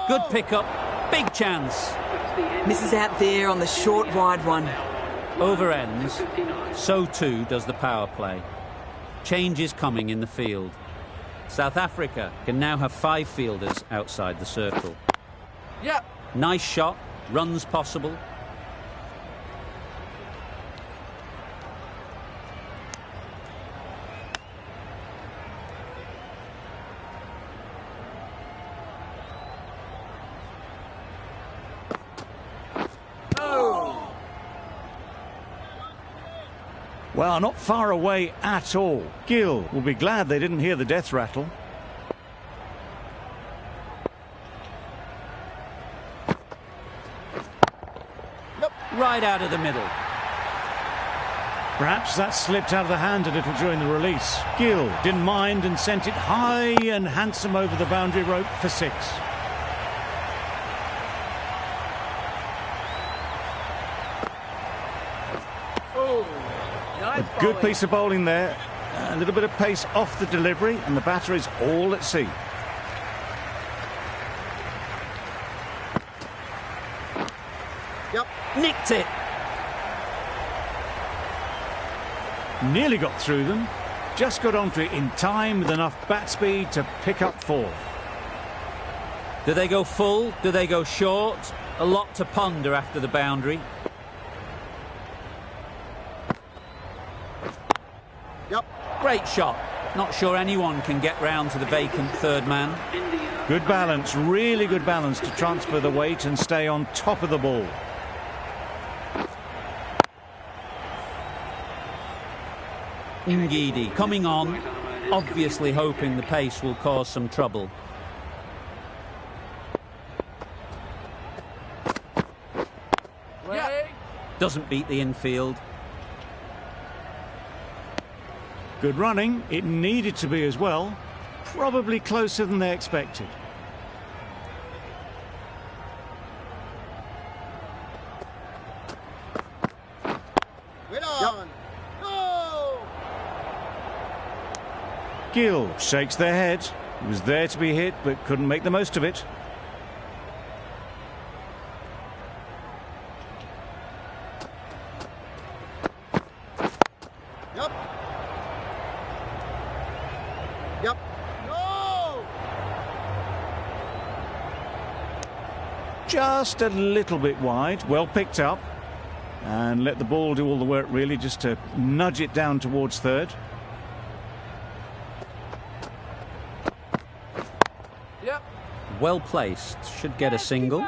Good pickup. Big chance. Misses out there on the short, wide one. Over ends. So too does the power play. Change is coming in the field. South Africa can now have 5 fielders outside the circle. Yep. Nice shot. Runs possible. Well, not far away at all. Gill will be glad they didn't hear the death rattle. Right out of the middle. Perhaps that slipped out of the hand a little during the release. Gill didn't mind and sent it high and handsome over the boundary rope for 6. Oh, nice Good bowling. piece of bowling there. A little bit of pace off the delivery, and the batter is all at sea. Yep. Nicked it. Nearly got through them. Just got onto it in time with enough bat speed to pick up 4. Do they go full? Do they go short? A lot to ponder after the boundary. Yep. Great shot. Not sure anyone can get round to the vacant third man. Good balance, really good balance to transfer the weight and stay on top of the ball. Ngidi coming on, obviously hoping the pace will cause some trouble. Yep. Doesn't beat the infield. Good running, it needed to be as well. Probably closer than they expected. Wait on. Go! Gill shakes their head. He was there to be hit, but couldn't make the most of it. Yep. Yep. No! Just a little bit wide, well picked up. And let the ball do all the work, really, just to nudge it down towards third. Yep. Well placed, should get a single.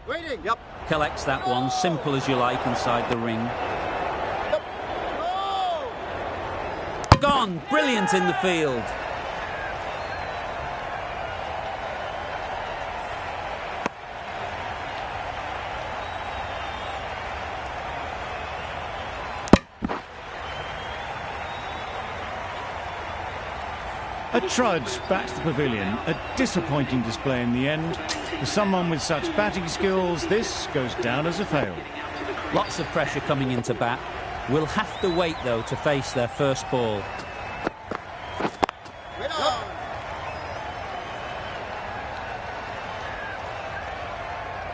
Waiting. Yep. Collects that one, simple as you like, inside the ring. Yep. No! Gone, brilliant in the field. A trudge back to the pavilion. A disappointing display in the end. For someone with such batting skills, this goes down as a fail. Lots of pressure coming into bat. Will have to wait, though, to face their first ball. Wait on.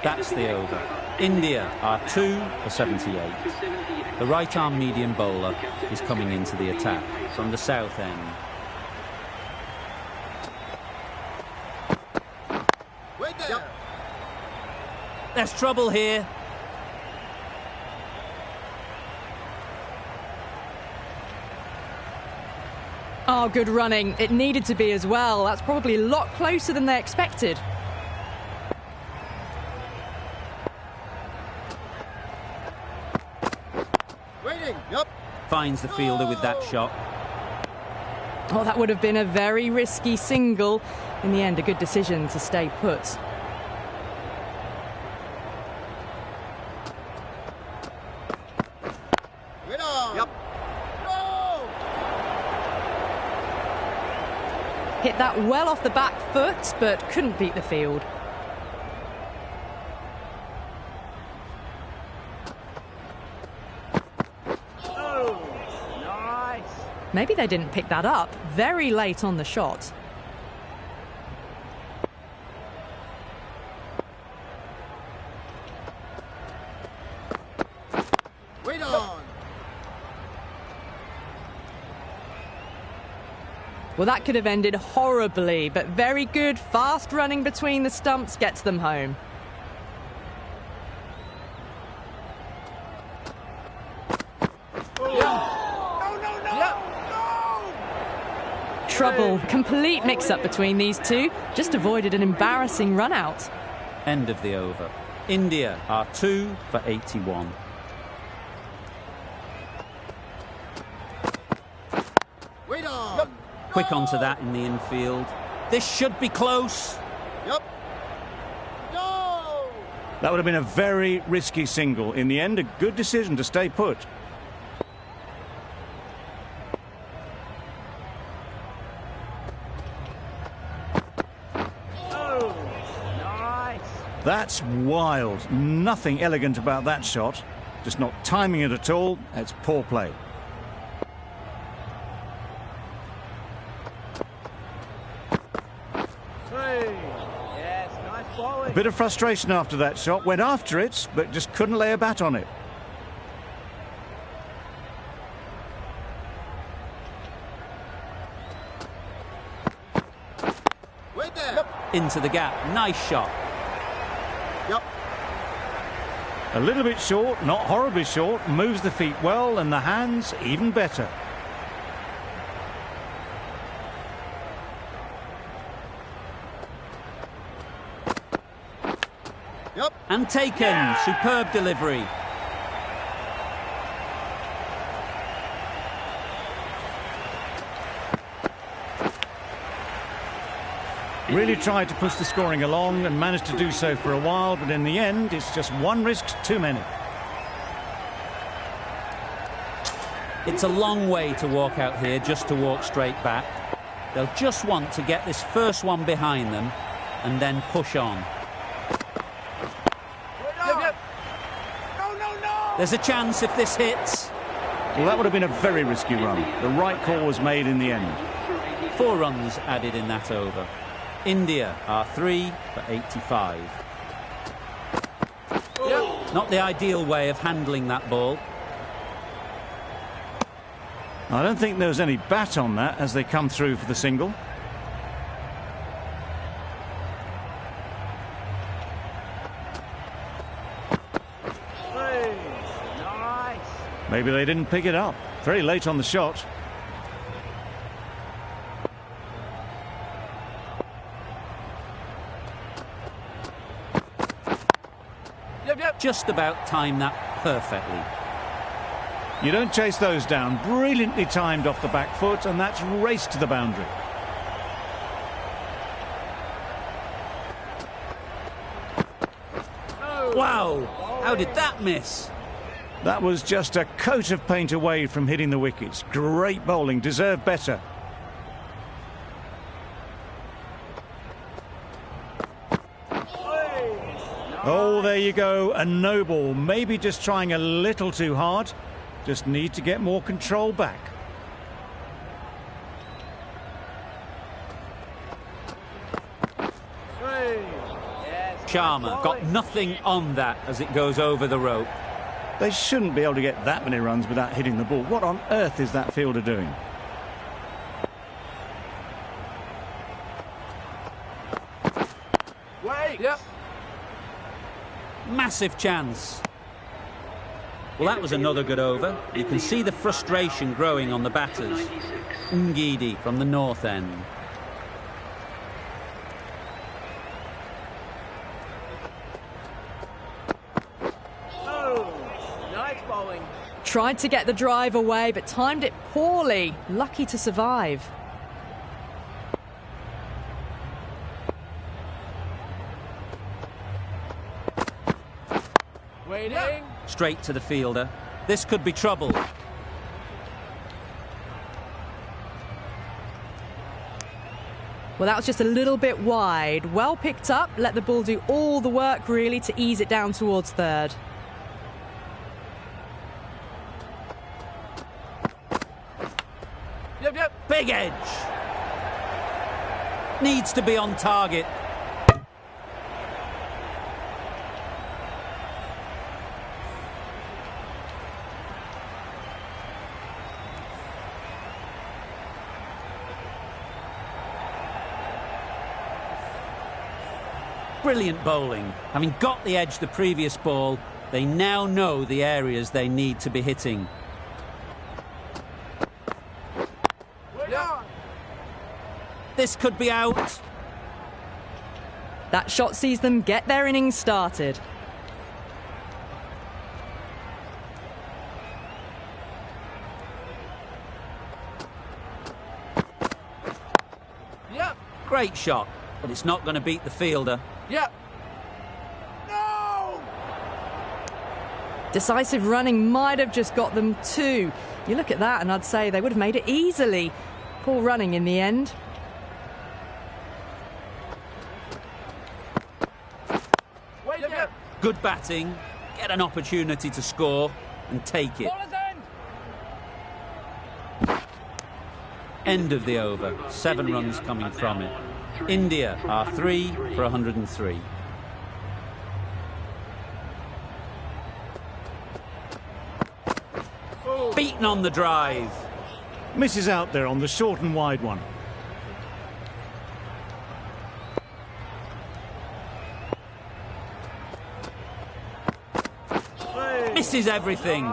That's the over. India are 2 for 78. The right-arm medium bowler is coming into the attack from the south end. Wait there. Yep. There's trouble here. Oh, good running. It needed to be as well. That's probably a lot closer than they expected. Waiting. Yep. Finds the fielder with that shot. Oh, that would have been a very risky single. In the end, a good decision to stay put. Wait on. Yep. No! Hit that well off the back foot, but couldn't beat the field. Oh, nice. Maybe they didn't pick that up very late on the shot. Wait on. Well, that could have ended horribly, but very good, fast running between the stumps gets them home. Trouble, complete mix-up between these two. Just avoided an embarrassing run-out. End of the over. India are 2 for 81. Wait on. Quick onto that in the infield. This should be close. Yep. No! That would have been a very risky single. In the end, a good decision to stay put. That's wild. Nothing elegant about that shot. Just not timing it at all. It's poor play. Yes, nice bowling. A bit of frustration after that shot. Went after it, but just couldn't lay a bat on it. Wait there. Into the gap. Nice shot. Yep. A little bit short, not horribly short. Moves the feet well, and the hands even better. Yep. And taken. Superb delivery. Really tried to push the scoring along and managed to do so for a while, but in the end, it's just one risk too many. It's a long way to walk out here just to walk straight back. They'll just want to get this first one behind them and then push on. Yep. No. There's a chance if this hits. Well, that would have been a very risky run. The right call was made in the end. 4 runs added in that over. India are 3 for 85. Yep. Not the ideal way of handling that ball. I don't think there was any bat on that as they come through for the single. Nice. Maybe they didn't pick it up. Very late on the shot. Yep. Just about timed that perfectly. You don't chase those down. Brilliantly timed off the back foot, and that's raced to the boundary. Wow, how did that miss? That was just a coat of paint away from hitting the wickets. Great bowling, deserved better. Oh, there you go, a no ball. Maybe just trying a little too hard. Just need to get more control back. Sharma got nothing on that as it goes over the rope. They shouldn't be able to get that many runs without hitting the ball. What on earth is that fielder doing? Wait. Yep. Massive chance. Well, that was another good over. You can see the frustration growing on the batters. Ngidi from the north end. Nice bowling. Tried to get the drive away, but timed it poorly. Lucky to survive. Waiting. Straight to the fielder. This could be trouble. Well, that was just a little bit wide. Well picked up. Let the ball do all the work, really, to ease it down towards third. Yep. Big edge. Needs to be on target. Brilliant bowling. Having got the edge the previous ball, they now know the areas they need to be hitting. Yep. This could be out. That shot sees them get their innings started. Yep. Great shot, but it's not going to beat the fielder. Yep. No! Decisive running might have just got them 2. You look at that and I'd say they would have made it easily. Poor running in the end. Good batting, get an opportunity to score and take it. End of the over, 7 runs coming from it. India are 3 for 103. Beaten on the drive. Misses out there on the short and wide one. Misses everything.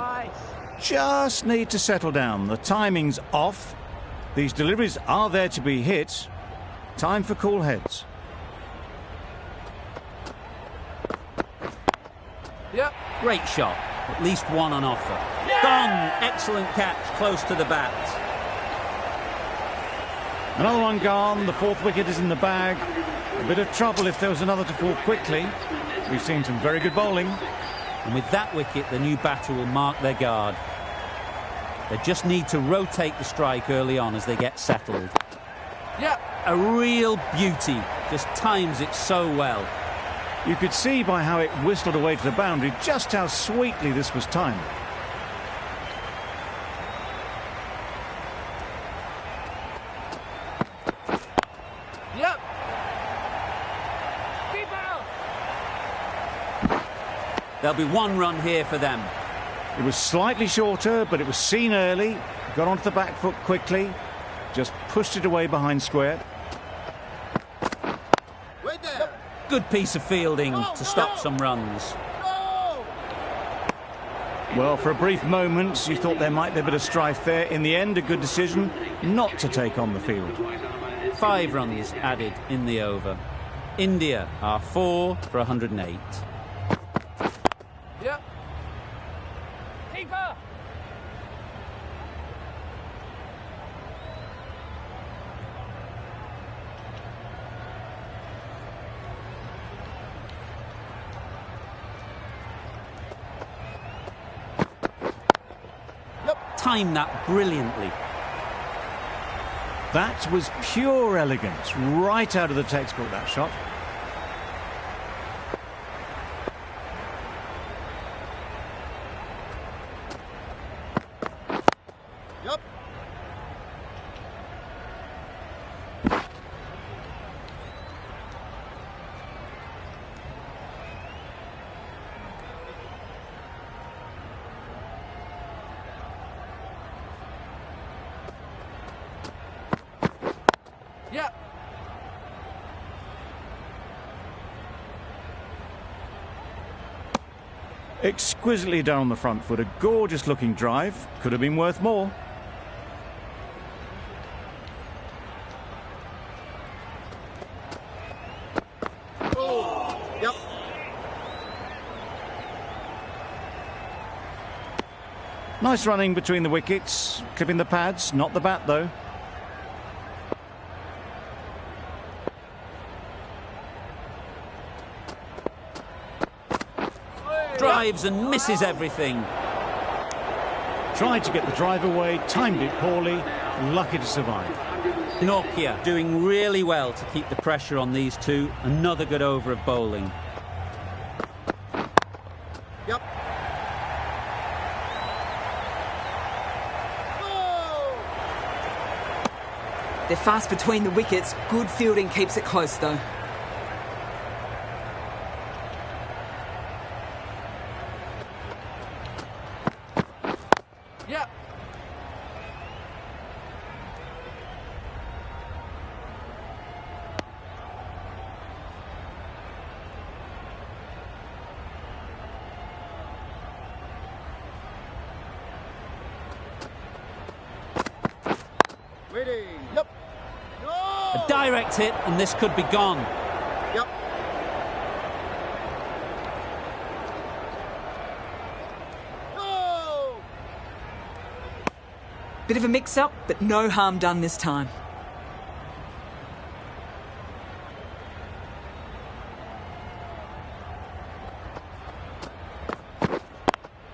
Just need to settle down. The timing's off. These deliveries are there to be hit. Time for cool heads. Yep. Great shot. At least one on offer. Gone. Excellent catch, close to the bat. Another one gone. The 4th wicket is in the bag. A bit of trouble if there was another to fall quickly. We've seen some very good bowling. And with that wicket, the new batter will mark their guard. They just need to rotate the strike early on as they get settled. Yep. A real beauty. Just times it so well. You could see by how it whistled away to the boundary just how sweetly this was timed. Yep. Keep out. There'll be 1 run here for them. It was slightly shorter, but it was seen early. Got onto the back foot quickly. Just pushed it away behind square. Good piece of fielding to stop some runs. Well, for a brief moment, you thought there might be a bit of strife there. In the end, a good decision not to take on the field. 5 runs added in the over. India are 4 for 108. Yep. Keeper. Timed that brilliantly. That was pure elegance, right out of the textbook, that shot. Yep. Yep. Exquisitely done on the front foot. A gorgeous looking drive. Could have been worth more. Yep. Nice running between the wickets. Clipping the pads, not the bat though. Drives and misses everything. Tried to get the drive away, timed it poorly, lucky to survive. Nokia doing really well to keep the pressure on these two. Another good over of bowling. Yep. They're fast between the wickets. Good fielding keeps it close, though. Yep. Ready. Yep. A direct hit and this could be gone. Yep. No. Bit of a mix-up, but no harm done this time.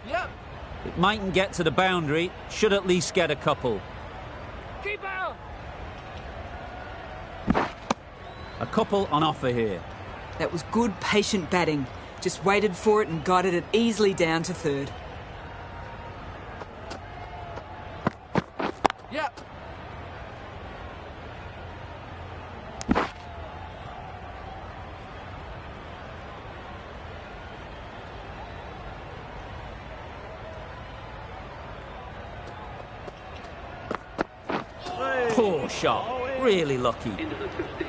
Yep. It mightn't get to the boundary, should at least get a couple. Keep out. A couple on offer here. That was good, patient batting. Just waited for it and guided it easily down to third. Yep. Poor shot. Really lucky.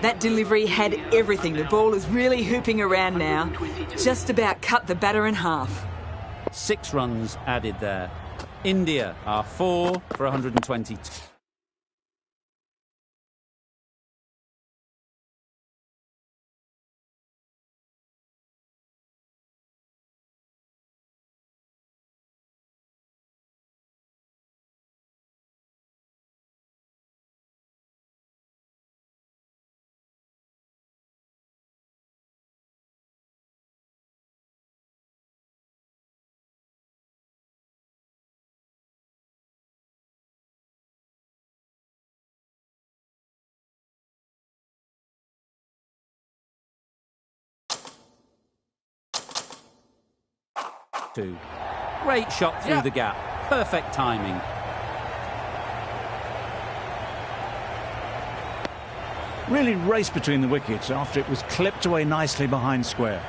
That delivery had everything. The ball is really hooping around now. Just about cut the batter in half. 6 runs added there. India are 4 for 122. Great shot through the gap. Perfect timing. Really raced between the wickets after it was clipped away nicely behind square.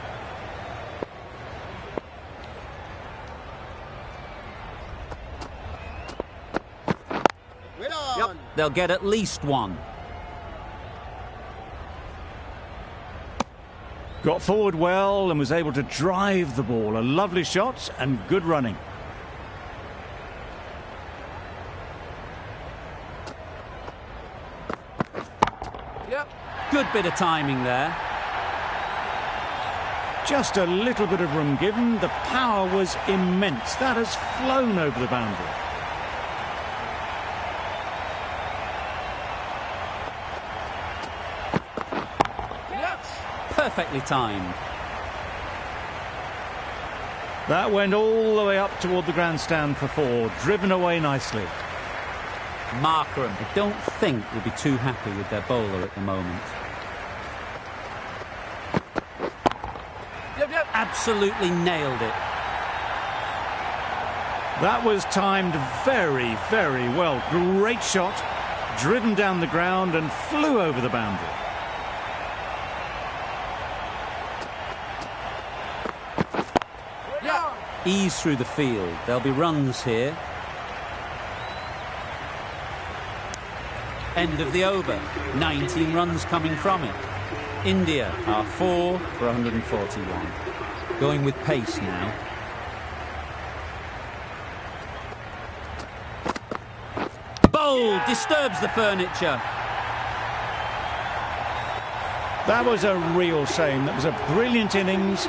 Yep. They'll get at least 1. Got forward well and was able to drive the ball. A lovely shot and good running. Yep. Good bit of timing there. Just a little bit of room given. The power was immense. That has flown over the boundary. Perfectly timed. That went all the way up toward the grandstand for 4, driven away nicely. Markram, I don't think will be too happy with their bowler at the moment. Yep. Absolutely nailed it. That was timed very, very well. Great shot, driven down the ground and flew over the boundary. Ease through the field. There'll be runs here. End of the over. 19 runs coming from it. India are 4 for 141. Going with pace now. Bold! Disturbs the furniture. That was a real shame. That was a brilliant innings.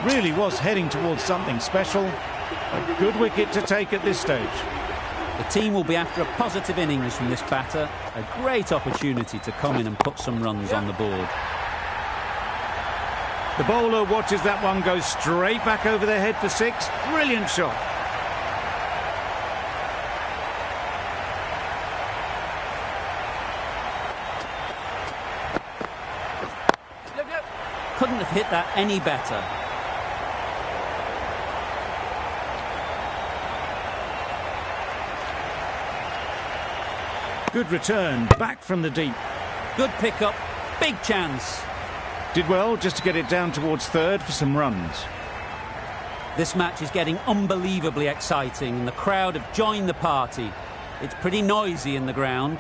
Really was heading towards something special. A good wicket to take at this stage. The team will be after a positive innings from this batter. A great opportunity to come in and put some runs on the board. The bowler watches that one go straight back over their head for 6. Brilliant shot. Couldn't have hit that any better. Good return, back from the deep. Good pickup, big chance. Did well just to get it down towards third for some runs. This match is getting unbelievably exciting and the crowd have joined the party. It's pretty noisy in the ground.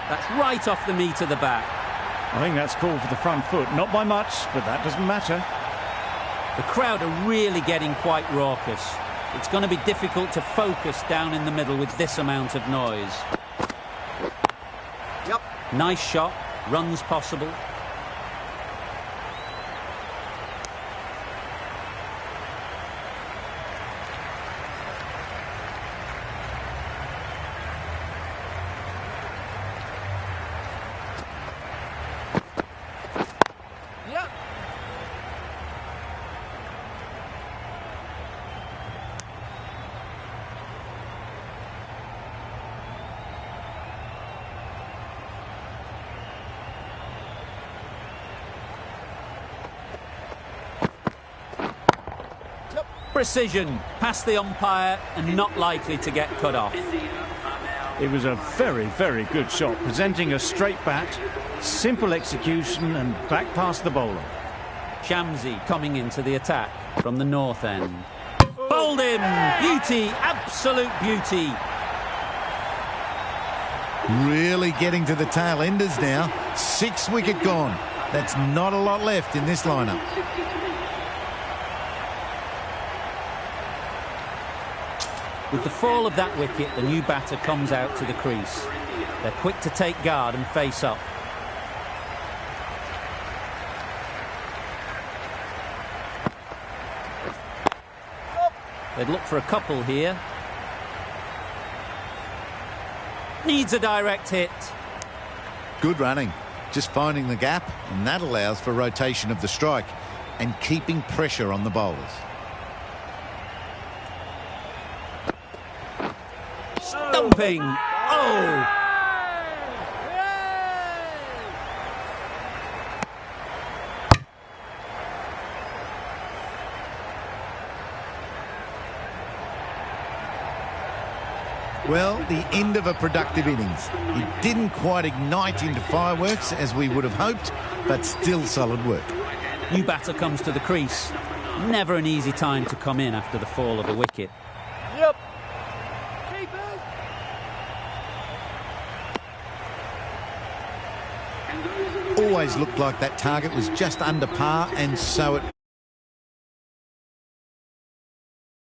That's right off the meat of the bat. I think that's called for the front foot. Not by much, but that doesn't matter. The crowd are really getting quite raucous. It's going to be difficult to focus down in the middle with this amount of noise. Yep. Nice shot, runs possible. Yep. Precision, past the umpire and not likely to get cut off. It was a very, very good shot, presenting a straight bat, simple execution and back past the bowler. Shamsi coming into the attack from the north end. Bowled him! Beauty, absolute beauty. Really getting to the tail enders now. 6 wicket gone. That's not a lot left in this lineup. With the fall of that wicket, the new batter comes out to the crease. They're quick to take guard and face up. They'd look for a couple here. Needs a direct hit. Good running. Just finding the gap, and that allows for rotation of the strike and keeping pressure on the bowlers. Stumping. Oh! Well, the end of a productive innings. It didn't quite ignite into fireworks as we would have hoped, but still solid work. New batter comes to the crease. Never an easy time to come in after the fall of a wicket. Yep. Keep it. Always looked like that target was just under par, and so it